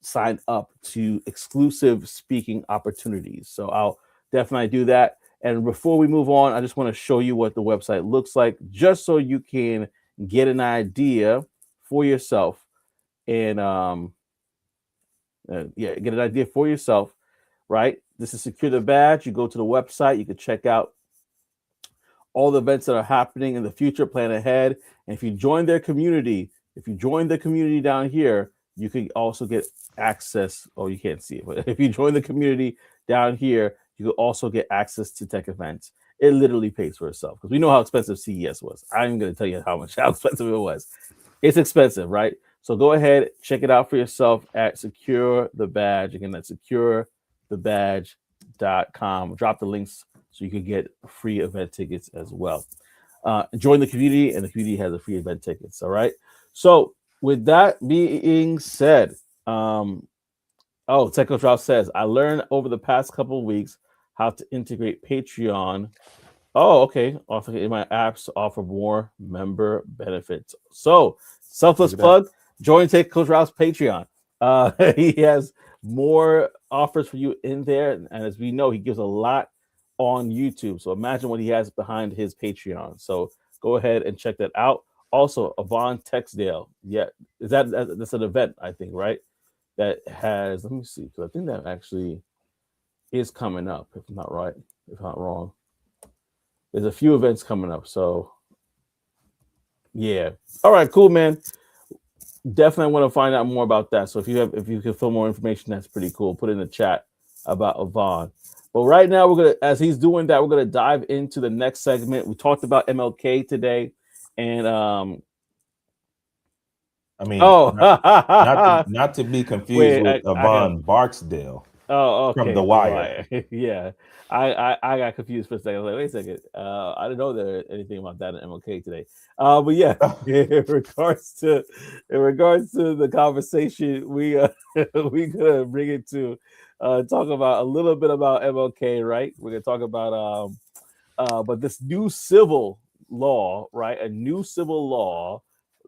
sign up to exclusive speaking opportunities. So I'll definitely do that. And before we move on, I just want to show you what the website looks like, just so you can get an idea for yourself. And get an idea for yourself, right? This is Secure the Badge. You go to the website, you can check out all the events that are happening in the future, plan ahead. And if you join their community, down here, you can also get access. Oh, you can't see it, but if you join the community down here, you can also get access to tech events. It literally pays for itself because we know how expensive CES was. I'm even going to tell you how expensive it was. It's expensive, right? So go ahead, check it out for yourself at Secure the Badge. Again, that's securethebadge.com. Drop the links so you can get free event tickets as well. Join the community, and the community has a free event tickets. All right. So with that being said, Techno Drop says, I learned over the past couple of weeks how to integrate Patreon. Oh, okay. Offer in my apps to offer more member benefits. So, selfless plug, join Take Coach Ralph's Patreon. He has more offers for you in there. And as we know, he gives a lot on YouTube. So imagine what he has behind his Patreon. So go ahead and check that out. Also, Avon Texdale. Yeah, that's an event, I think, right? That has, let me see, because I think that actually is coming up, if I'm not wrong. There's a few events coming up. So yeah. All right, cool, man. Definitely want to find out more about that. So if you can fill more information, that's pretty cool. Put in the chat about Avon. But right now, as he's doing that, we're gonna dive into the next segment. We talked about MLK today, and I mean, Oh, not to be confused wait, with I got. Yvonne Barksdale Oh, from The okay, The Wire. Wire. Yeah, I got confused for a second. I was like, wait a second. I didn't know there anything about that in MLK today. But yeah, in regards to the conversation, we gonna bring it to talk about a little bit about MLK, right? We're gonna talk about but this new civil law, right? A new civil law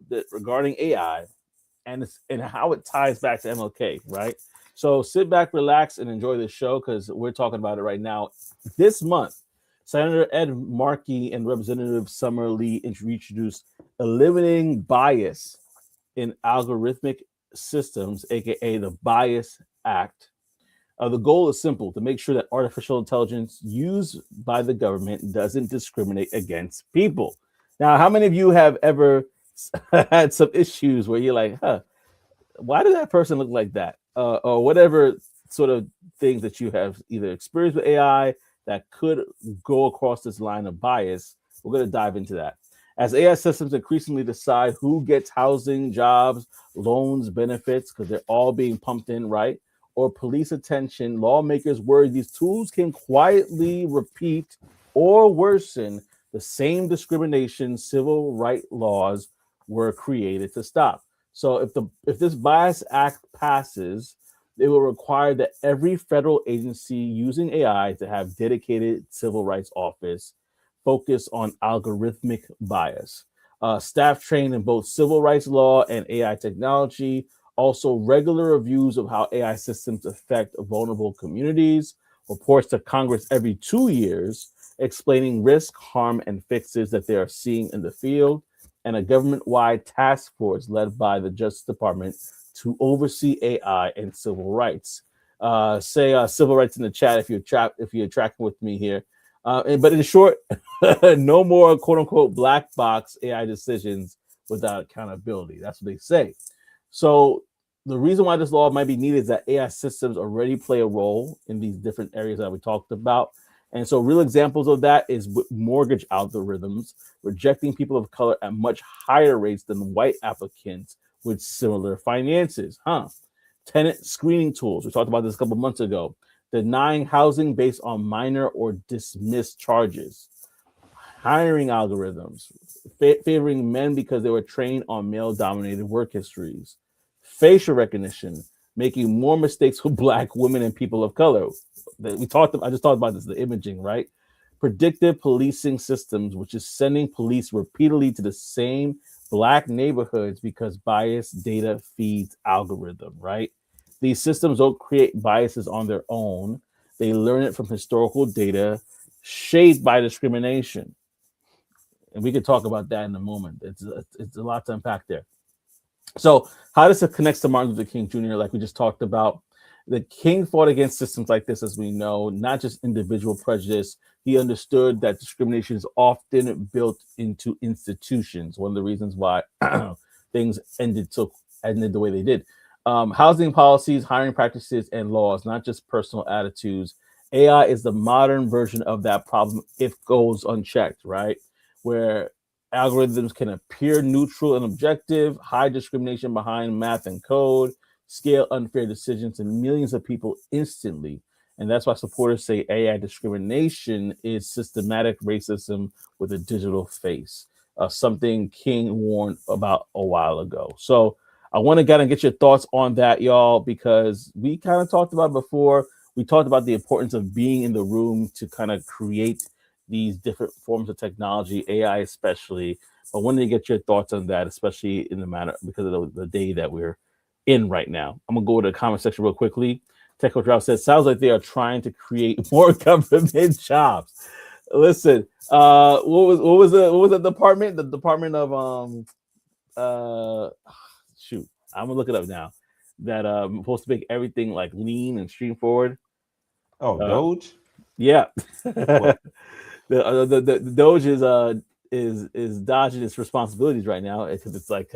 that regarding AI and how it ties back to MLK, right? So sit back, relax, and enjoy this show because we're talking about it right now. This month, Senator Ed Markey and Representative Summer Lee introduced eliminating bias in algorithmic systems, aka the Bias Act. The goal is simple to make sure that artificial intelligence used by the government doesn't discriminate against people. Now, how many of you have ever had some issues where you're like, huh, why did that person look like that? Or whatever sort of things that you have either experienced with AI that could go across this line of bias. We're going to dive into that. As AI systems increasingly decide who gets housing, jobs, loans, benefits, because they're all being pumped in, right? Or police attention, lawmakers worry these tools can quietly repeat or worsen the same discrimination civil right laws were created to stop. So if this Bias Act passes, it will require that every federal agency using AI to have dedicated civil rights office focus on algorithmic bias. Staff trained in both civil rights law and AI technology. Also, regular reviews of how AI systems affect vulnerable communities. Reports to Congress every 2 years explaining risk, harm, and fixes that they are seeing in the field and a government-wide task force led by the Justice Department to oversee AI and civil rights. Say civil rights in the chat if you're tracking with me here. But in short, no more quote unquote black box AI decisions without accountability. That's what they say. So the reason why this law might be needed is that AI systems already play a role in these different areas that we talked about. And so, real examples of that is with mortgage algorithms rejecting people of color at much higher rates than white applicants with similar finances. Tenant screening tools. We talked about this a couple months ago. Denying housing based on minor or dismissed charges. Hiring algorithms. Favoring men because they were trained on male dominated work histories. Facial recognition. Making more mistakes with black women and people of color. I just talked about this, the imaging, right? Predictive policing systems, which is sending police repeatedly to the same black neighborhoods because bias data feeds algorithm, right? These systems don't create biases on their own. They learn it from historical data shaped by discrimination. And we could talk about that in a moment. It's a lot to unpack there. So, how does it connect to Martin Luther King Jr., like we just talked about? The King fought against systems like this, as we know, not just individual prejudice. He understood that discrimination is often built into institutions. One of the reasons why things ended the way they did. Housing policies, hiring practices, and laws, not just personal attitudes. AI is the modern version of that problem if goes unchecked, right? Where algorithms can appear neutral and objective, hide discrimination behind math and code, scale unfair decisions to millions of people instantly. And that's why supporters say AI discrimination is systematic racism with a digital face, something King warned about a while ago. So I want to kind of get your thoughts on that, y'all, because we kind of talked about it before. We talked about the importance of being in the room to kind of create these different forms of technology, AI especially. But wanted to get your thoughts on that, especially in the matter because of the day that we're in right now. I'm gonna go to the comment section real quickly. Techo Drop says, sounds like they are trying to create more government jobs. Listen, what was the department? The Department of uh shoot, I'm gonna look it up now. That supposed to make everything like lean and stream forward. Oh, Uh Doge? yeah. What? The Doge is dodging its responsibilities right now because it's like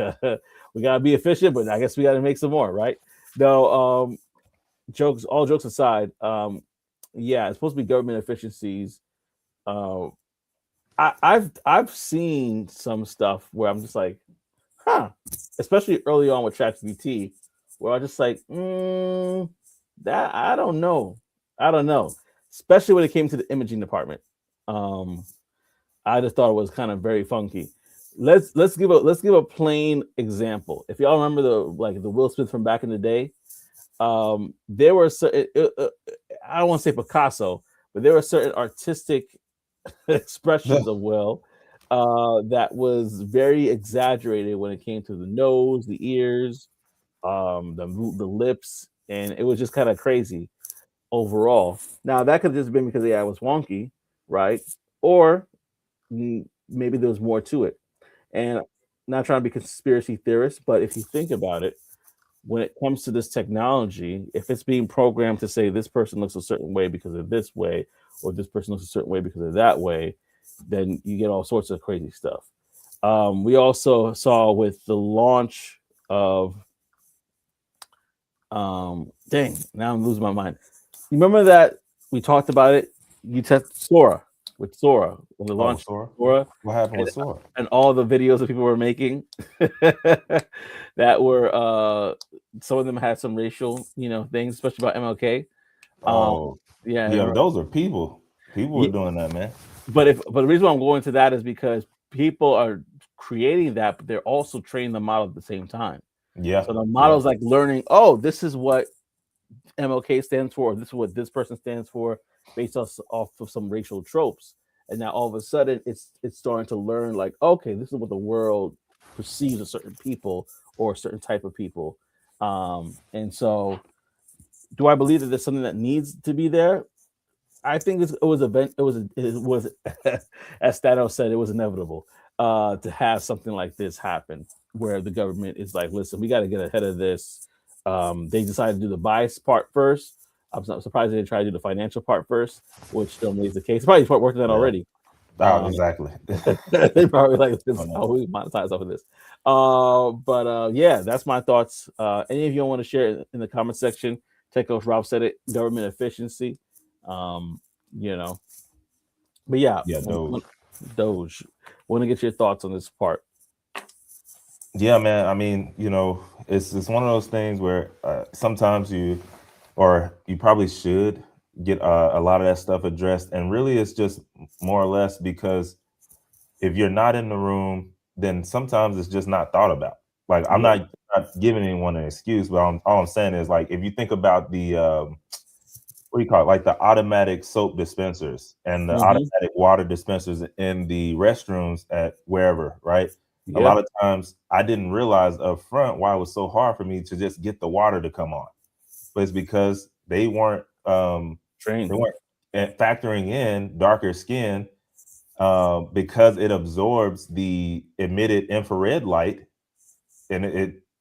we gotta be efficient, but I guess we gotta make some more, right? No, all jokes aside, yeah, it's supposed to be government efficiencies. Uh, I've seen some stuff where I'm just like, huh, especially early on with ChatGPT, where I was just like, that I don't know, I don't know, especially when it came to the imaging department. Um, I just thought it was kind of very funky. Let's give a plain example. If y'all remember the Will Smith from back in the day, there were I don't want to say Picasso, but there were certain artistic expressions of Will that was very exaggerated when it came to the nose, the ears, the lips, and it was just kind of crazy overall. Now that could have just been because the AI was wonky, right? Or maybe there was more to it. And not trying to be conspiracy theorist, but if you think about it, when it comes to this technology, if it's being programmed to say this person looks a certain way because of this way, or this person looks a certain way because of that way, then you get all sorts of crazy stuff. We also saw with the launch of, dang, now I'm losing my mind. You remember that we talked about it? You tested Sora with Sora when the Oh, launch Sora. of Sora, What happened and, with Sora? and all the videos that people were making that were some of them had some racial, things, especially about MLK. Um, Oh, yeah, yeah, those are people. People were doing that, man. but the reason why I'm going to that is because people are creating that, but they're also training the model at the same time. Yeah, So the yeah. model's like learning, oh, this is what MLK stands for, or this is what this person stands for, based off of some racial tropes. And now all of a sudden, it's starting to learn like, okay, this is what the world perceives of certain people or a certain type of people. And so, do I believe that there's something that needs to be there? I think it was as Thanos said, it was inevitable to have something like this happen, where the government is like, listen, we got to get ahead of this. They decided to do the bias part first. I'm not surprised they didn't try to do the financial part first, which normally is the case. Probably start working on that Yeah. already. Oh, exactly. They probably like Oh, this. no. Oh, we monetize off of this. But yeah, that's my thoughts. Any of you want to share it in the comment section? Take Coach Rob said it. Government efficiency. Um, you know, but yeah, Yeah, those. Doge. Want to get your thoughts on this part? Yeah, man. I mean, it's one of those things where sometimes or you probably should get a lot of that stuff addressed, and really, it's just more or less because if you're not in the room, then sometimes it's just not thought about. Like I'm Yeah. not giving anyone an excuse, but all I'm saying is like if you think about the what do you call it, like the automatic soap dispensers and the Mm-hmm. automatic water dispensers in the restrooms at wherever, right? A Yeah. lot of times I didn't realize up front why it was so hard for me to just get the water to come on, but it's because they Train. weren't factoring in darker skin because it absorbs the emitted infrared light, and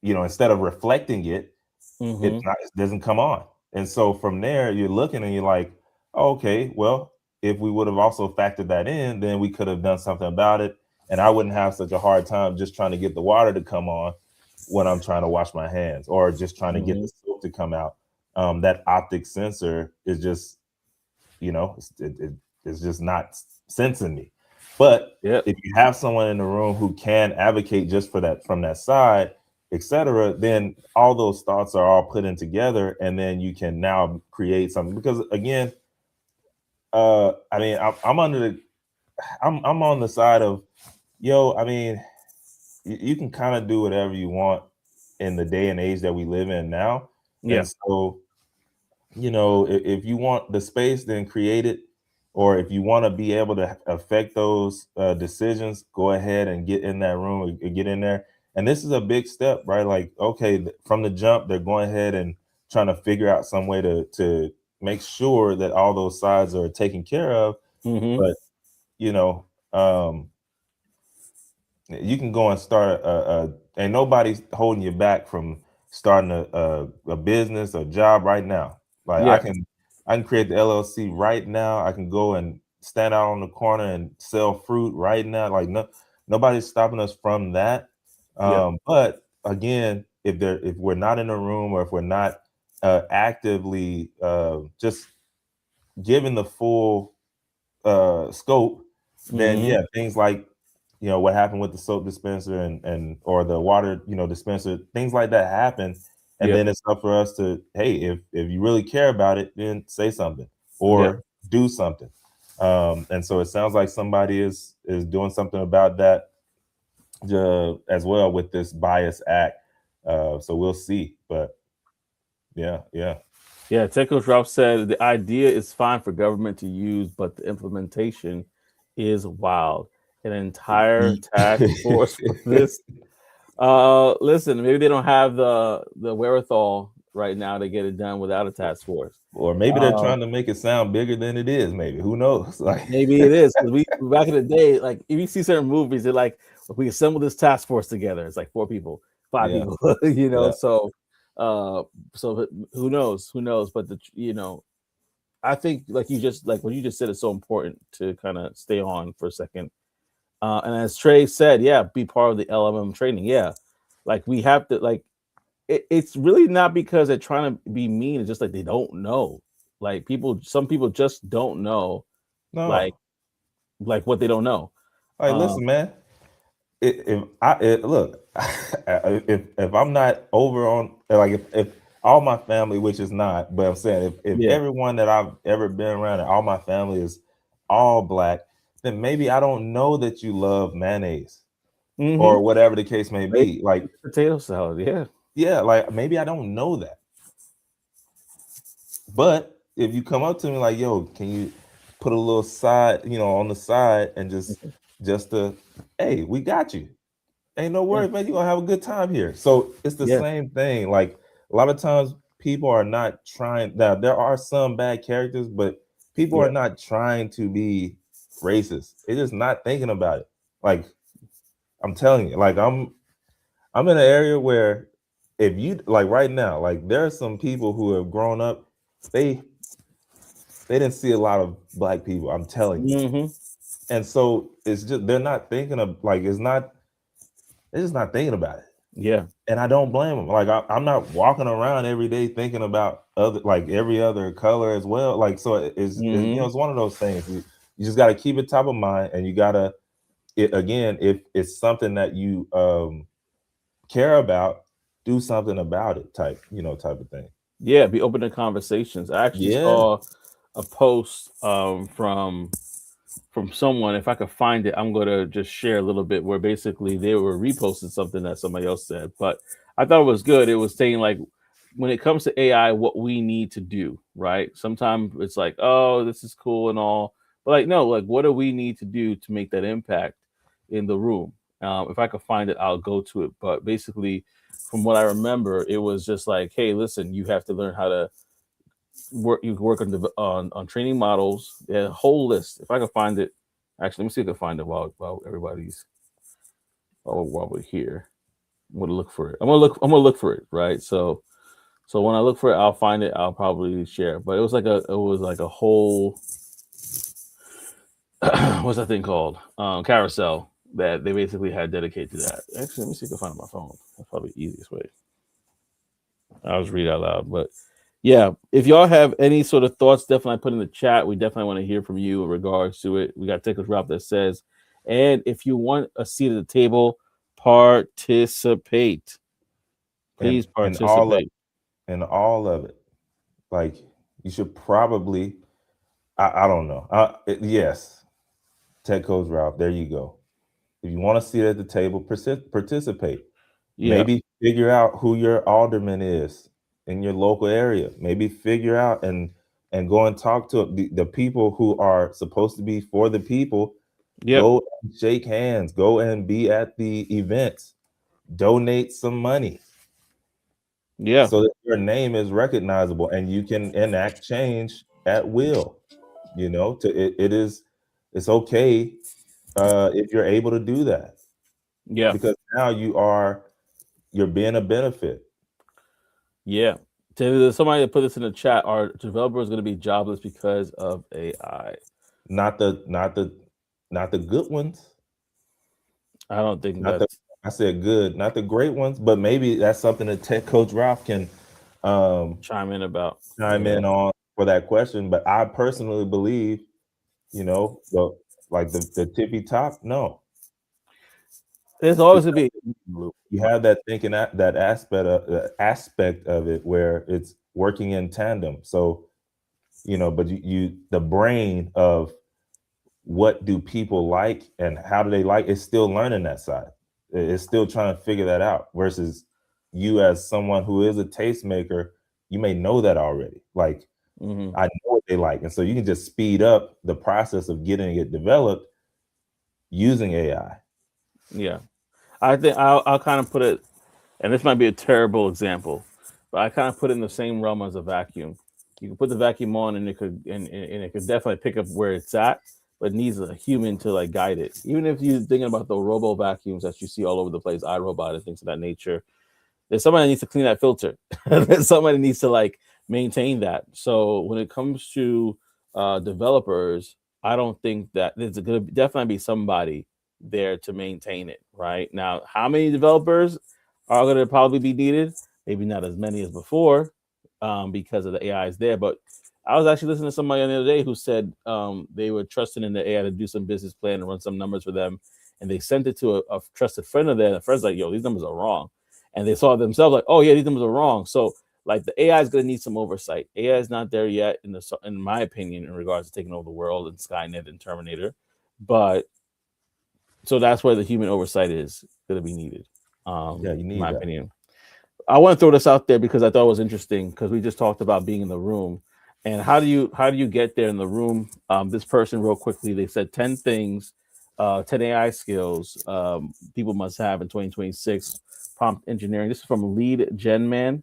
instead of reflecting it, Mm-hmm. it doesn't come on. And so from there, you're looking and you're like, oh, okay, well, if we would have also factored that in, then we could have done something about it. And I wouldn't have such a hard time just trying to get the water to come on when I'm trying to wash my hands or just trying to get Mm-hmm. the soap to come out. That optic sensor is just, it's just not sensing me. But Yep. if you have someone in the room who can advocate just for that from that side, etc., then all those thoughts are all put in together, and then you can now create something. Because again, I mean, I'm on the side of, I mean, you can kind of do whatever you want in the day and age that we live in now, Yeah. and so if you want the space, then create it. Or if you want to be able to affect those decisions, go ahead and get in that room or get in there. And this is a big step, right? Like, okay, from the jump, they're going ahead and trying to figure out some way to make sure that all those sides are taken care of. Mm-hmm. But, you know, um, you can go and start and nobody's holding you back from starting a business, a job right now. Like Yeah. I can create the LLC right now. I can go and stand out on the corner and sell fruit right now. Like nobody's stopping us from that. Yeah. But again, if we're not in a room or if we're not actively just given the full scope, then Mm-hmm. yeah, things like what happened with the soap dispenser and or the water, dispenser, things like that happen. And Yep. then it's up for us to, hey, if you really care about it, then say something Yep. or do something. And so it sounds like somebody is doing something about that as well with this bias act. So we'll see. But yeah. Yeah, Techo Drop said the idea is fine for government to use, but the implementation is wild. An entire task force for this. Listen, maybe they don't have the wherewithal right now to get it done without a task force. Or maybe they're Uh, trying to make it sound bigger than it is. Maybe, who knows? Like, Maybe it is because we back in the day, like if you see certain movies, they're like, we assemble this task force together. It's like 4 people, five yeah, people, you know. yeah. So, uh, so who knows? Who knows? But I think like what you just said is so important to kind of stay on for a second. And as Trey said, yeah, be part of the LMM training. Yeah, like we have to like it's really not because they're trying to be mean. It's just like they don't know. Like some people just don't know. Like No, what they don't know. like, Um, listen, man. If I look, if I'm not over on, like, if all my family, which is not, but I'm saying if yeah. everyone that I've ever been around and all my family is all black, then maybe I don't know that you love mayonnaise Mm-hmm. or whatever the case may be. Like, Potato salad. Yeah. yeah, like maybe I don't know that. But if you come up to me like, yo, can you put a little side, on the side and just to, hey, we got you. Ain't no Yeah. worries, man. You're gonna have a good time here. So it's the Yeah. same thing. Like, a lot of times people are not trying. Now there are some bad characters, but people Yeah. are not trying to be racist. They're just not thinking about it. Like, I'm telling you, like, I'm in an area where, if you like right now, like, there are some people who have grown up, they they didn't see a lot of black people. I'm telling you. Mm-hmm. And so it's just, they're not thinking of, like, they're just not thinking about it. Yeah. And I don't blame them. Like, I'm not walking around every day thinking about other, like, every other color as well. Like, so Mm-hmm. it's one of those things. You just got to keep it top of mind, and you got to, again, if it's something that you care about, do something about it, type of thing. Yeah. Be open to conversations. I actually Yeah. saw a post from someone. If I could find it, I'm gonna just share a little bit where basically they were reposting something that somebody else said. But I thought it was good. It was saying like when it comes to AI, what we need to do, right? Sometimes it's like, oh, this is cool and all, but like no, like what do we need to do to make that impact in the room? If I could find it, I'll go to it. But basically, from what I remember, it was just like, hey, listen, you have to learn how to work. You work on on training models. Yeah, a whole list. If I can find it, actually, let me see if I can find it while everybody's while we're here. I'm gonna look for it. I'm gonna look for it. Right. So when I look for it, I'll find it. I'll probably share. But it was like a whole what's that thing called? Carousel that they basically had dedicated to that. Actually, let me see if I can find it on my phone. That's probably the easiest way. I'll just read out loud. But yeah, if y'all have any sort of thoughts, definitely put in the chat. We definitely want to hear from you in regards to it. We got Tickles Drop that says, and if you want a seat at the table, participate. and Please and all of participate. and all of it. Like, you should probably, I don't know. Yes, Tech Coach Ralph, there you go. If you want to sit at the table, participate. Yeah, Maybe figure out who your alderman is in your local area. Maybe figure out and go and talk to the people who are supposed to be for the people. yep, Go and shake hands. Go and be at the events. Donate some money yeah, so that your name is recognizable and you can enact change at will. It's okay if you're able to do that, yeah, because now you're being a benefit. yeah. There's somebody that put this in the chat. Are developers going to be jobless because of AI? Not the good ones. I don't think Not the that's I said good, not the great ones, but maybe that's something that Tech Coach Ralph can um, chime in about. chime Yeah, in on for that question. But I personally believe, the tippy top, no. There's always gonna be a human in the loop. You have that thinking, that aspect of it where it's working in tandem. So, but you the brain of what do people like and how do they like, it's still learning that side. It's still trying to figure that out. Versus you as someone who is a tastemaker, you may know that already. Like, Mhm. I know what they like. And so you can just speed up the process of getting it developed using AI. Yeah, I think I'll kind of put it, and this might be a terrible example, but I kind of put it in the same realm as a vacuum. You can put the vacuum on, and it could definitely pick up where it's at, but it needs a human to like guide it. Even if you're thinking about the robo vacuums that you see all over the place, iRobot and things of that nature, there's somebody that needs to clean that filter. There's somebody that needs to like maintain that. So when it comes to developers, I don't think that there's going to definitely be somebody there to maintain it. Right now, how many developers are going to probably be needed? Maybe not as many as before, because of the AI is there. But I was actually listening to somebody the other day who said they were trusting in the AI to do some business plan and run some numbers for them, and they sent it to a trusted friend of theirs. The friend's like, "Yo, these numbers are wrong." And they saw themselves like, oh yeah, these numbers are wrong. So like the AI is going to need some oversight. AI is not there yet in my opinion, in regards to taking over the world and Skynet and Terminator. But so that's where the human oversight is going to be needed, Yeah, you in need my that. opinion. I want to throw this out there because I thought it was interesting because we just talked about being in the room. And how do you get there in the room? This person real quickly, they said 10 things, 10 AI skills people must have in 2026. Prompt engineering. This is from Lead Gen Man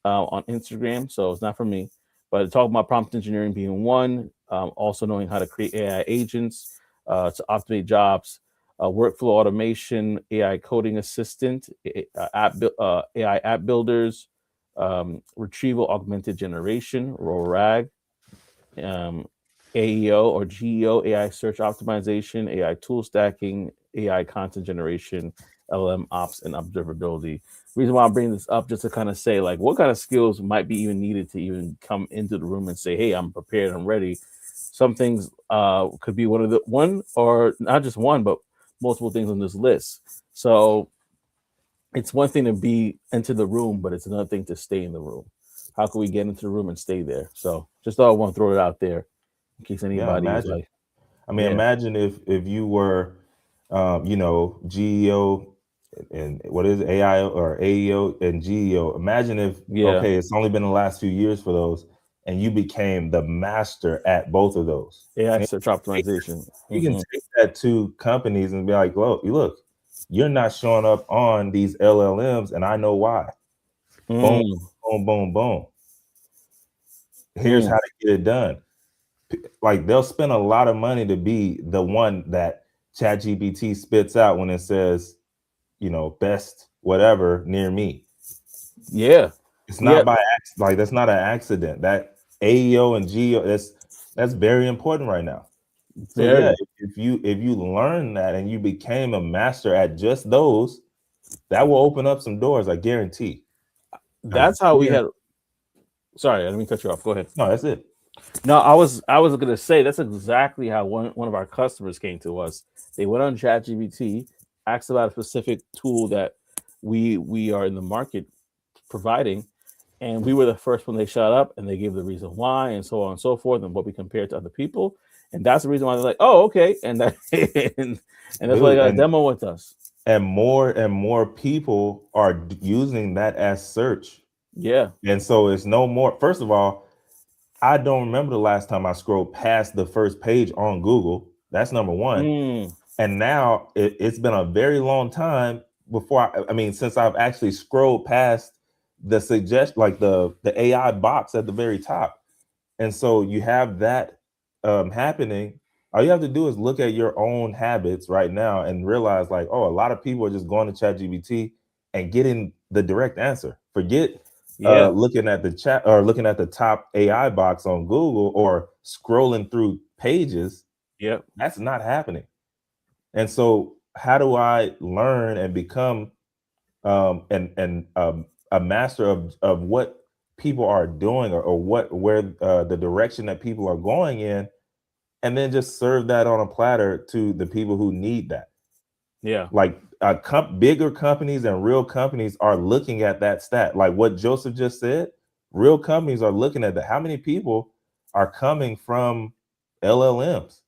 on Instagram, so it's not from me. But talking about prompt engineering being one, also knowing how to create AI agents to automate jobs, workflow automation, AI coding assistant, AI app builders, retrieval augmented generation, RAG, um, AEO or GEO, AI search optimization, AI tool stacking, AI content generation, LM ops, and observability. Reason why I'm bringing this up just to kind of say like what kind of skills might be even needed to even come into the room and say, hey, I'm prepared, I'm ready. Some things could be one or not just one, but multiple things on this list. So it's one thing to be into the room, but it's another thing to stay in the room. How can we get into the room and stay there? So just thought I want to throw it out there in case Yeah, anybody is imagine. like, I mean, yeah, imagine if you were, GEO and what is it, AI or AEO and GEO. Imagine if, yeah, okay, it's only been the last few years for those, and you became the master at both of those. AI And search optimization. you can Hmm. take that to companies and be like, look, you're not showing up on these LLMs, and I know why. Boom, Mm, boom, boom, boom. Here's mm, how to get it done. Like they'll spend a lot of money to be the one that ChatGPT spits out when it says, best whatever near me. yeah, It's yeah, not by like that's not an accident. That AEO and GEO, that's very important right now. So yeah, very. if you learn that and you became a master at just those, that will open up some doors. I guarantee. I That's how we guarantee. had. Sorry, I didn't mean to cut you off. Go ahead. No, that's it. No, I was gonna say that's exactly how one of our customers came to us. They went on ChatGPT, asked about a specific tool that we are in the market providing, and we were the first one they shot up, and they gave the reason why, and so on and so forth, and what we compared to other people, and that's the reason why they're like, oh, okay, and that and that's why they Dude, got a demo with us. and more people are using that as search. Yeah. And so it's no more. First of all, I don't remember the last time I scrolled past the first page on Google. That's number one. Mm, And now it's been a very long time before I mean, since I've actually scrolled past the suggest like the AI box at the very top. And so you have that happening. All you have to do is look at your own habits right now and realize, like, oh, a lot of people are just going to ChatGPT and getting the direct answer. Forget yeah. looking at the chat or looking at the top AI box on Google or scrolling through pages. Yep. That's not happening. And so, how do I learn and become a master of what people are doing or where the direction that people are going in, and then just serve that on a platter to the people who need that. Yeah. Like bigger companies and real companies are looking at that stat. Like what Joseph just said, real companies are looking at that. How many people are coming from LLMs?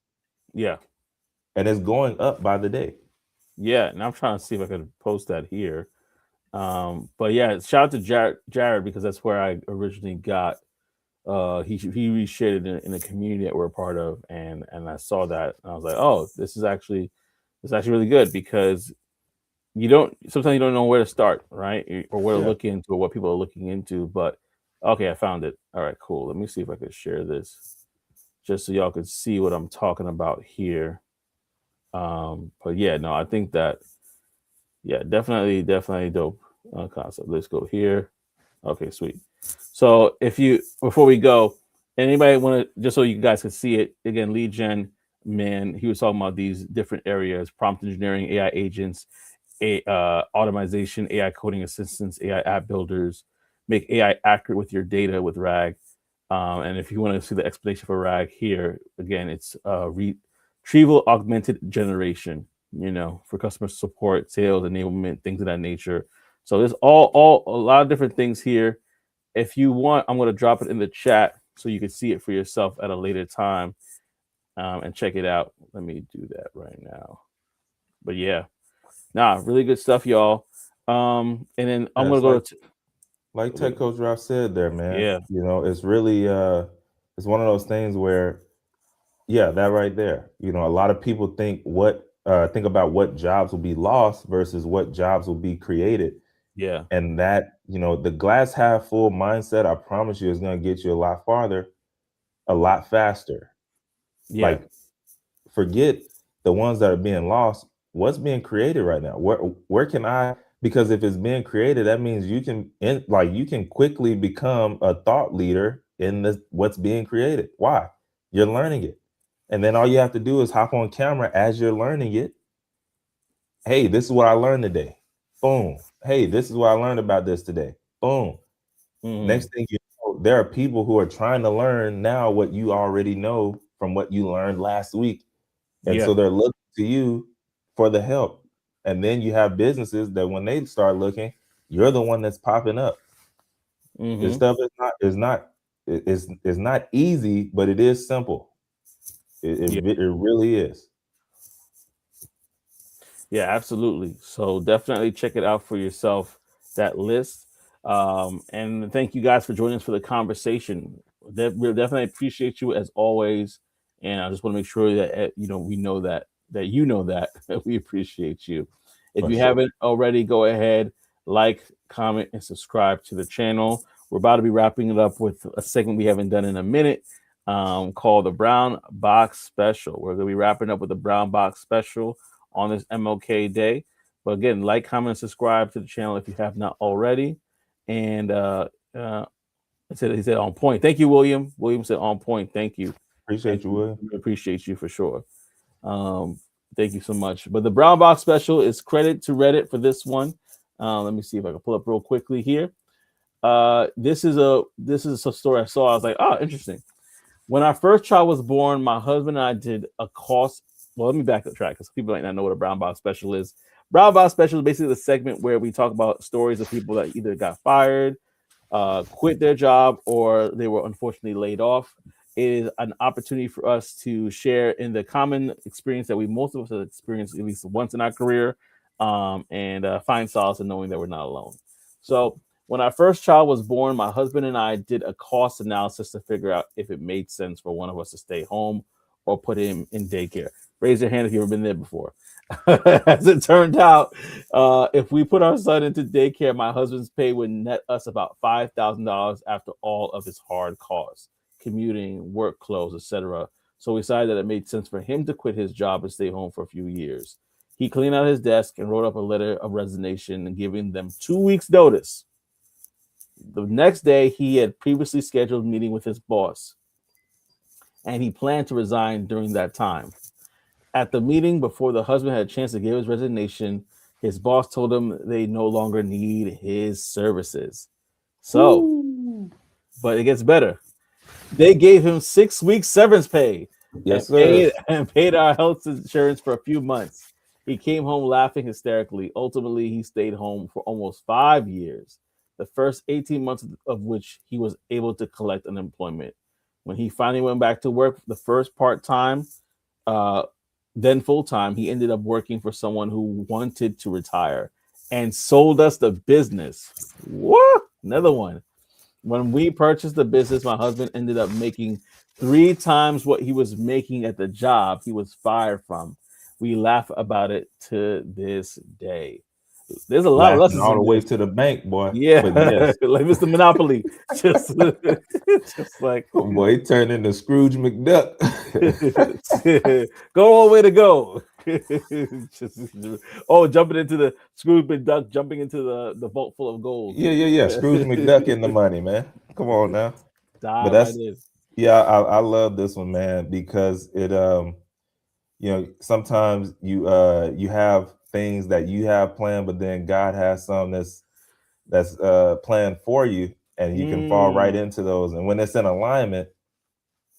Yeah. And it's going up by the day. Yeah. And I'm trying to see if I could post that here. But yeah, shout out to Jared because that's where I originally got. He reshared it in a community that we're a part of, and I saw that and I was like, oh, this is actually really good because you don't sometimes you don't know where to start, right? Or where to Yeah. look into or what people are looking into. But okay, I found it. All right, cool. Let me see if I could share this just so y'all could see what I'm talking about here. But yeah, no, I think that yeah, definitely dope concept. Let's go here. Okay, sweet. So if you before we go, anybody want to just so you guys can see it again, lead gen man, he was talking about these different areas: prompt engineering, AI agents, automation, AI coding assistants, AI app builders, make AI accurate with your data with RAG. And if you want to see the explanation for RAG here, again, it's retrieval augmented generation. You know, for customer support, sales enablement, things of that nature. So there's all a lot of different things here. If you want, I'm going to drop it in the chat so you can see it for yourself at a later time and check it out. Let me do that right now. But yeah, nah, really good stuff, y'all. And then I'm Yeah, gonna it's go like to Tech Coach Ralph said there, man. yeah, You know, it's really it's one of those things where, yeah, that right there. You know, a lot of people think about what jobs will be lost versus what jobs will be created. yeah, And that, you know, the glass half full mindset, I promise you, is going to get you a lot farther, a lot faster. yeah, Like, forget the ones that are being lost. What's being created right now? Where can I? Because if it's being created, that means you can quickly become a thought leader in this what's being created. Why? You're learning it, and then all you have to do is hop on camera as you're learning it. Hey, this is what I learned today. Boom. Hey, this is what I learned about this today. Boom. mm-hmm. Next thing you know, there are people who are trying to learn now what you already know from what you learned last week. And Yeah, so they're looking to you for the help. And then you have businesses that when they start looking, you're the one that's popping up. This mm-hmm. stuff is not easy, but it is simple. Yeah, It really is. yeah, absolutely. So definitely check it out for yourself. That list. And thank you guys for joining us for the conversation. We definitely appreciate you as always. And I just want to make sure that we know that you know that we appreciate you. If For you sure. haven't already, go ahead, like, comment, and subscribe to the channel. We're about to be wrapping it up with a segment we haven't done in a minute, called the Brown Box Special. We're going to be wrapping up with the Brown Box Special on this MLK Day. But again, like, comment, and subscribe to the channel if you have not already. And he said on point. Thank you, William. William said on point. Thank you. Thank Appreciate you, you. William. We appreciate you for sure. Um, thank you so much. But the Brown Box Special is credit to Reddit for this one. Let me see if I can pull up real quickly here. This is a story I saw. I was like, oh, interesting. When our first child was born, my husband and I did a cost. Well, let me back the track because people might not know what a brown box special is. Brown box special is basically the segment where we talk about stories of people that either got fired, quit their job, or they were unfortunately laid off. It is an opportunity for us to share in the common experience that most of us have experienced at least once in our career, and find solace in knowing that we're not alone. So when our first child was born, my husband and I did a cost analysis to figure out if it made sense for one of us to stay home or put him in daycare. Raise your hand if you've ever been there before. As it turned out, if we put our son into daycare, my husband's pay would net us about $5,000 after all of his hard costs, commuting, work clothes, etc. So we decided that it made sense for him to quit his job and stay home for a few years. He cleaned out his desk and wrote up a letter of resignation and giving them 2 weeks' notice. The next day, he had previously scheduled a meeting with his boss, and he planned to resign during that time. At the meeting, before the husband had a chance to give his resignation, his boss told him they no longer need his services. So, Woo. but it gets better. They gave him 6 weeks severance pay and Yes, sir. paid our health insurance for a few months. He came home laughing hysterically. Ultimately, he stayed home for almost 5 years, the first 18 months of which he was able to collect unemployment. When he finally went back to work, the first part time, uh, then full time, he ended up working for someone who wanted to retire and sold us the business. What? Another one. When we purchased the business, my husband ended up making 3 times what he was making at the job he was fired from. We laugh about it to this day. There's a lot of Laughing lessons all in the way this. to the bank, boy. Yeah, But yes, like Mr. Monopoly, just, just like boy, he turned into Scrooge McDuck. go all the way to go. Just, oh, jumping into the Scrooge McDuck, jumping into the vault full of gold. Yeah. Scrooge McDuck in the money, man. Come on now. But Dive right that's in. yeah, I love this one, man, because it sometimes you have things that you have planned, but then God has some that's planned for you, and you can fall right Mm, into those. And when it's in alignment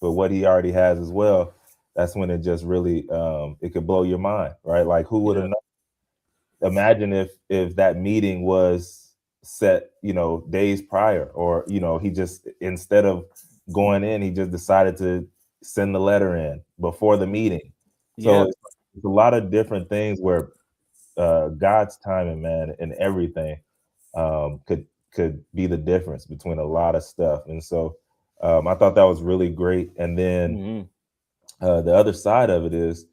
with what he already has as well, that's when it just really it could blow your mind, right? Like who would have yeah, known? Imagine if that meeting was set, days prior, or he just, instead of going in, he just decided to send the letter in before the meeting. So yeah. it's a lot of different things where God's timing, man, and everything could be the difference between a lot of stuff. And so I thought that was really great. And then Hmm. the other side of it is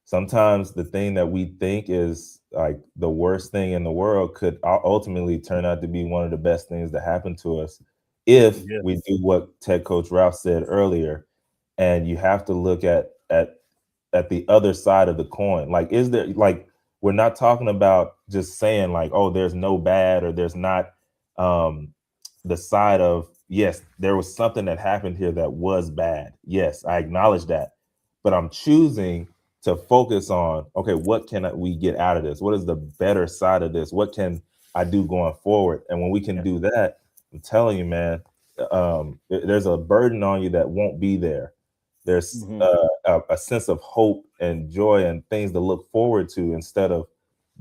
sometimes the thing that we think is like the worst thing in the world could ultimately turn out to be one of the best things that happen to us if Yeah. we do what Tech Coach Ralph said earlier. And you have to look at the other side of the coin. Like, is there, like, we're not talking about just saying like, oh, there's no bad, or there's not um the side of, yes, there was something that happened here that was bad. Yes, I acknowledge that. But I'm choosing to focus on, okay, what can we get out of this? What is the better side of this? What can I do going forward? And when we can Yeah. do that, I'm telling you, man, there's a burden on you that won't be there. There's Hmm. a sense of hope and joy and things to look forward to instead of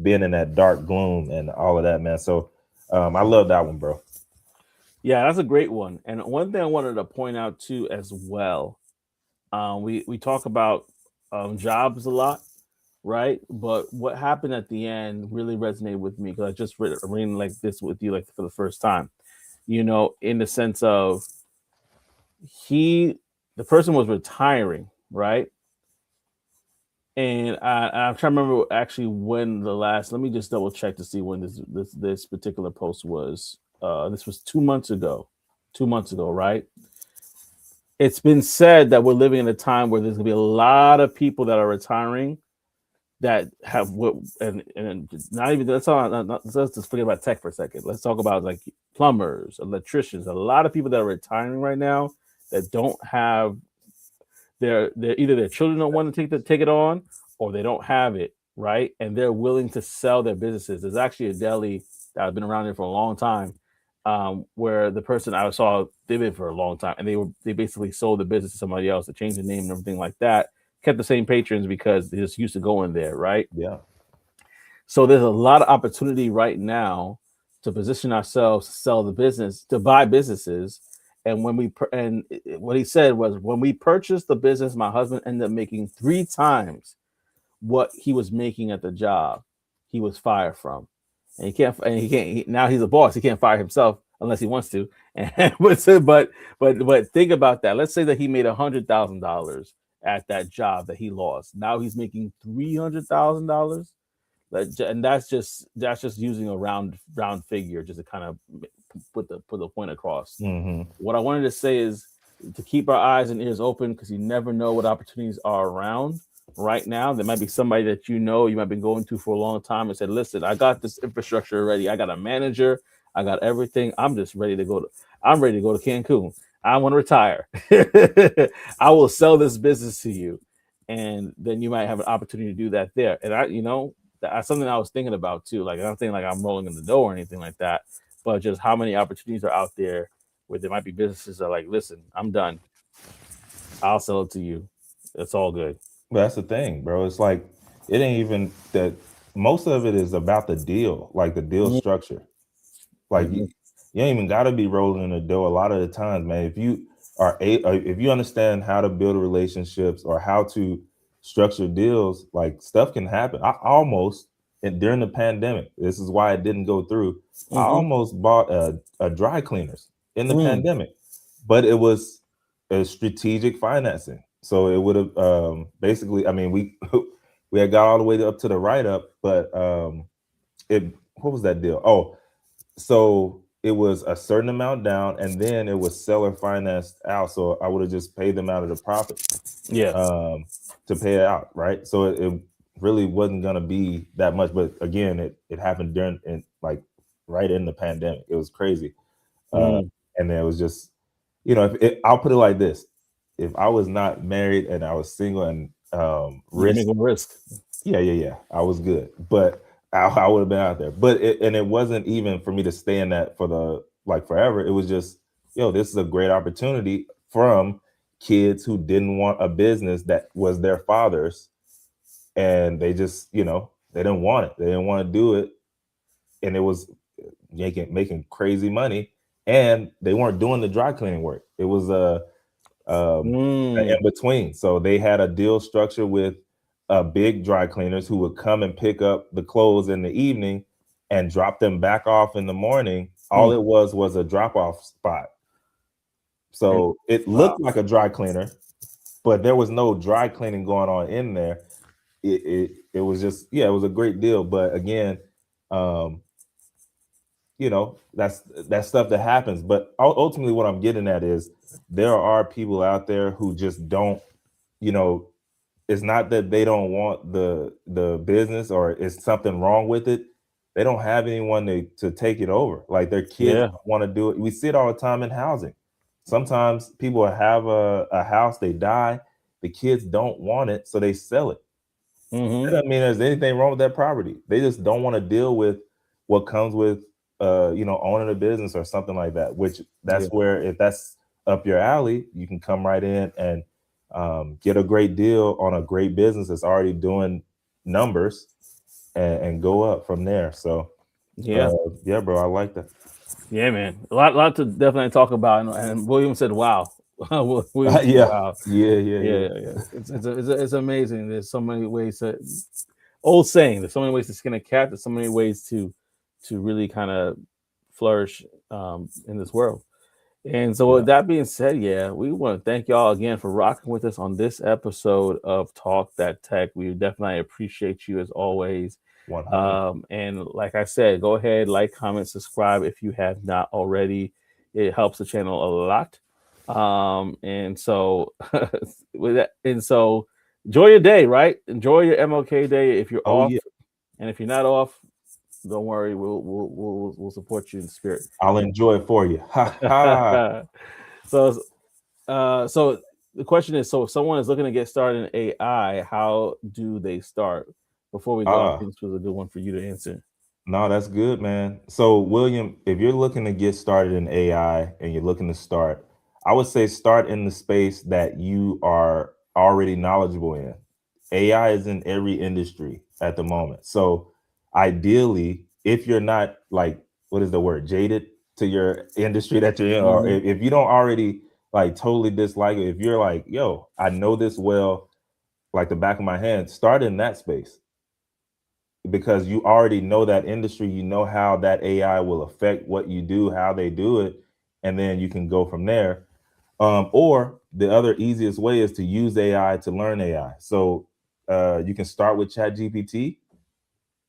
being in that dark gloom and all of that, man. So I love that one, bro. Yeah, that's a great one. And one thing I wanted to point out too, as well, we talk about jobs a lot, right? But what happened at the end really resonated with me because I just reading like this with you like for the first time. In the sense of he, the person was retiring, right? And I'm trying to remember actually when the last. Let me just double check to see when this particular post was. This was 2 months ago. 2 months ago, right? It's been said that we're living in a time where there's gonna be a lot of people that are retiring that have what, and not even let's just forget about tech for a second. Let's talk about like plumbers, electricians. A lot of people that are retiring right now that don't have they're either their children don't want to take it on, or they don't have it, right, and they're willing to sell their businesses. There's actually a deli that has been around here for a long time, where the person I saw, they've been for a long time, and they basically sold the business to somebody else to change the name and everything like that, kept the same patrons because they just used to go in there, right? Yeah. So there's a lot of opportunity right now to position ourselves to sell the business, to buy businesses. And what he said was, when we purchased the business, my husband ended up making 3 times what he was making at the job he was fired from. Now he's a boss. He can't fire himself unless he wants to. And but think about that. Let's say that he made $100,000 at that job that he lost. Now he's making $300,000, and that's just using a round figure just to kind of put the point across. Hmm. What I wanted to say is to keep our eyes and ears open, because you never know what opportunities are around right now. There might be somebody that you might be going to for a long time and said, listen, I got this infrastructure already. I got a manager. I got everything. I'm ready to go to Cancun. I want to retire. I will sell this business to you. And then you might have an opportunity to do that there. And that's something I was thinking about too. Like, I'm thinking like I'm rolling in the dough or anything like that, but just how many opportunities are out there where there might be businesses that are like, listen, I'm done. I'll sell it to you. It's all good. But that's the thing, bro. It's like it ain't even that. Most of it is about the deal, like the deal Mhm, structure. Like mhm, you ain't even got to be rolling in the dough a lot of the times, man. If you if you understand how to build relationships or how to structure deals, like stuff can happen. I almost, and during the pandemic, this is why it didn't go through. I mhm, almost bought a dry cleaners in the mm, pandemic, but it was a strategic financing. So it would have basically, I mean, we we had got all the way up to the write up, but it what was that deal? Oh, so it was a certain amount down, and then it was seller financed out. So I would have just paid them out of the profits yeah. um, to pay it out, right? So it really wasn't gonna be that much. But again, it happened during like right in the pandemic. It was crazy, uh, Mm, and then it was just I'll put it like this: if I was not married and I was single and you risk make a risk. yeah. I was good, but I would have been out there. But it wasn't even for me to stay in that for the like forever. It was just, this is a great opportunity from kids who didn't want a business that was their father's, and they just, they didn't want it. They didn't want to do it, and it was making crazy money, and they weren't doing the dry cleaning work. It was in Mm, between. So they had a deal structure with big dry cleaners who would come and pick up the clothes in the evening and drop them back off in the morning. All mm, it was a drop off spot. and So it wow. looked like a dry cleaner, but there was no dry cleaning going on in there. It was just, yeah, it was a great deal. But again, um, that's stuff that happens. But ultimately, what I'm getting at is there are people out there who just don't, you know, it's not that they don't want the business or it's something wrong with it. They don't have anyone to take it over. Like their kids Yeah. don't want to do it. We see it all the time in housing. Sometimes people have a house, they die, the kids don't want it, so they sell it. That Mm-hmm. doesn't mean there's anything wrong with that property. They just don't want to deal with what comes with owning a business or something like that. Which that's Yeah. where if that's up your alley, you can come right in and get a great deal on a great business that's already doing numbers and go up from there. So uh, Yeah. yeah, bro, I like that. Yeah, man. A lot to definitely talk about. And William said, "Wow." William said, Yeah, "Wow." yeah. Yeah. It's amazing. There's so many ways to old saying. There's so many ways to skin a cat. There's so many ways to really kind of flourish in this world. And so, Yeah, with that being said, yeah, we want to thank y'all again for rocking with us on this episode of Talk That Tech. We definitely appreciate you as always. 100. And like I said, go ahead, like, comment, subscribe if you have not already. It helps the channel a lot. And so, with that, and so, enjoy your day, right? Enjoy your MLK day if you're Oh off, yeah, and if you're not off, don't worry, we'll support you in spirit. I'll enjoy it for you. Ha ha. So so the question is, so if someone is looking to get started in AI, how do they start? Before we go, I Ah, think this was a good one for you to answer. no, that's good, man. So, William, if you're looking to get started in AI and you're looking to start, I would say start in the space that you are already knowledgeable in. AI is in every industry at the moment. So, ideally, if you're not like, what is the word, jaded to your industry that you're in, or Hmm. if you don't already like totally dislike it, if you're like, yo, I know this well, like the back of my hand, start in that space because you already know that industry, you know how that AI will affect what you do, how they do it, and then you can go from there. Or the other easiest way is to use AI to learn AI. So you can start with ChatGPT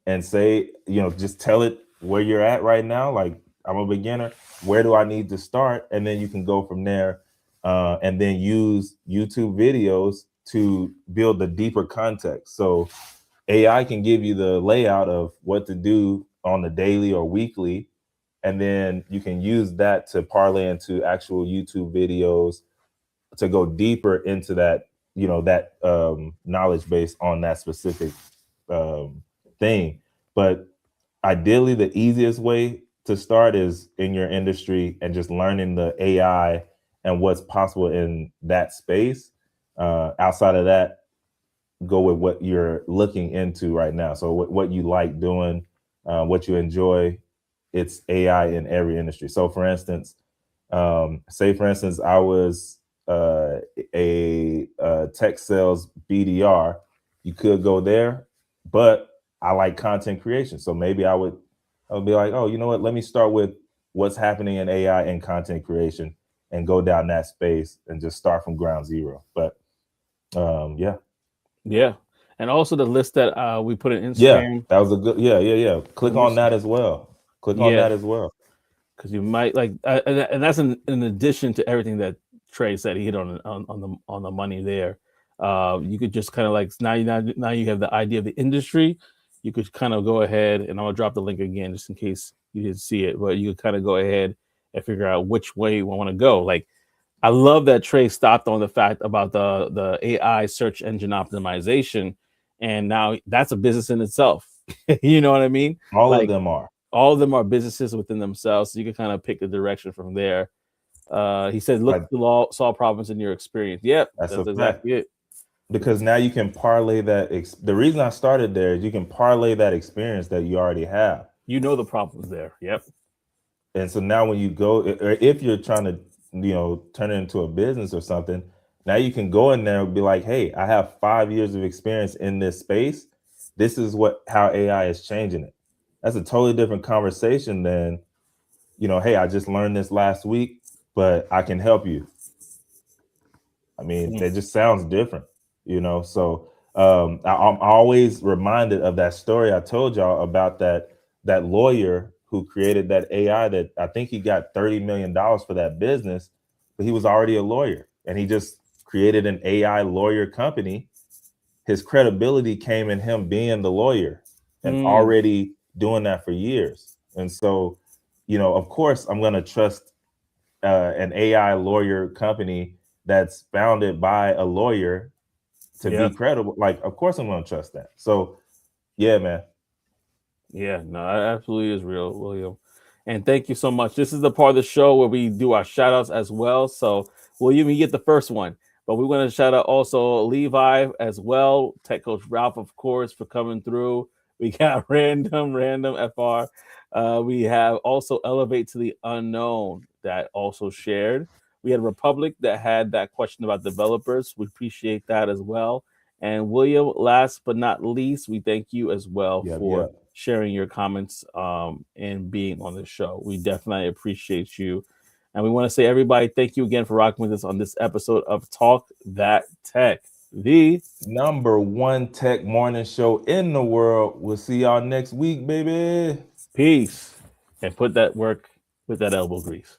and say, just tell it where you're at right now. Like, I'm a beginner. Where do I need to start? And then you can go from there and then use YouTube videos to build the deeper context. So AI can give you the layout of what to do on the daily or weekly, and then you can use that to parlay into actual YouTube videos to go deeper into that, that knowledge base on that specific um, thing. But ideally, the easiest way to start is in your industry and just learning the AI and what's possible in that space. Outside of that, go with what you're looking into right now. So what you like doing, what you enjoy. It's AI in every industry. So for instance, say for instance, I was a tech sales BDR. You could go there, but I like content creation. So maybe I would be like, oh, you know what? Let me start with what's happening in AI and content creation and go down that space and just start from ground zero. But yeah. Yeah. And also the list that we put in Yeah, Instagram. that was a good. Yeah. Click Let me on see. that as well. Click on Yeah, that as well. because you might like, and that's in addition to everything that Trey said. He hit on the money there. You could just kind of like now you have the idea of the industry. You could kind of go ahead, and I'm gonna drop the link again just in case you didn't see it. But you could kind of go ahead and figure out which way you want to go. Like I love that Trey stopped on the fact about the AI search engine optimization, and now that's a business in itself. You know what I mean? All of Like them are. all of them are businesses within themselves. So you can kind of pick the direction from there. He said, "Look Like to law solve problems in your experience." Yep, that's that's a fact. exactly it. Because now you can parlay that. The reason I started there is you can parlay that experience that you already have. You know the problems there. Yep. And so now when you go, or if you're trying to, turn it into a business or something, now you can go in there and be like, hey, I have 5 years of experience in this space. This is how AI is changing it. That's a totally different conversation than, hey, I just learned this last week, but I can help you. I mean, Mm, it just sounds different. So I'm always reminded of that story I told y'all about that lawyer who created that AI that I think he got $30 million for that business, but he was already a lawyer and he just created an AI lawyer company. His credibility came in him being the lawyer and mm, already doing that for years. And so, of course, I'm going to trust an AI lawyer company that's founded by a lawyer to yeah. be credible. Like, of course, I'm going to trust that. So, yeah, man. Yeah, no, that absolutely is real, William. And thank you so much. This is the part of the show where we do our shout outs as well. So, William, you get the first one, but we want to shout out also Levi as well, Tech Coach Ralph, of course, for coming through. We got random FR. We have also Elevate to the Unknown that also shared. We had Republic that had that question about developers. We appreciate that as well. And William, last but not least, we thank you as well Yep, for yep. sharing your comments and being on the show. We definitely appreciate you. And we want to say, everybody, thank you again for rocking with us on this episode of Talk That Tech, the Number one tech morning show in the world. We'll see y'all next week, baby. peace. And put that work with that elbow grease.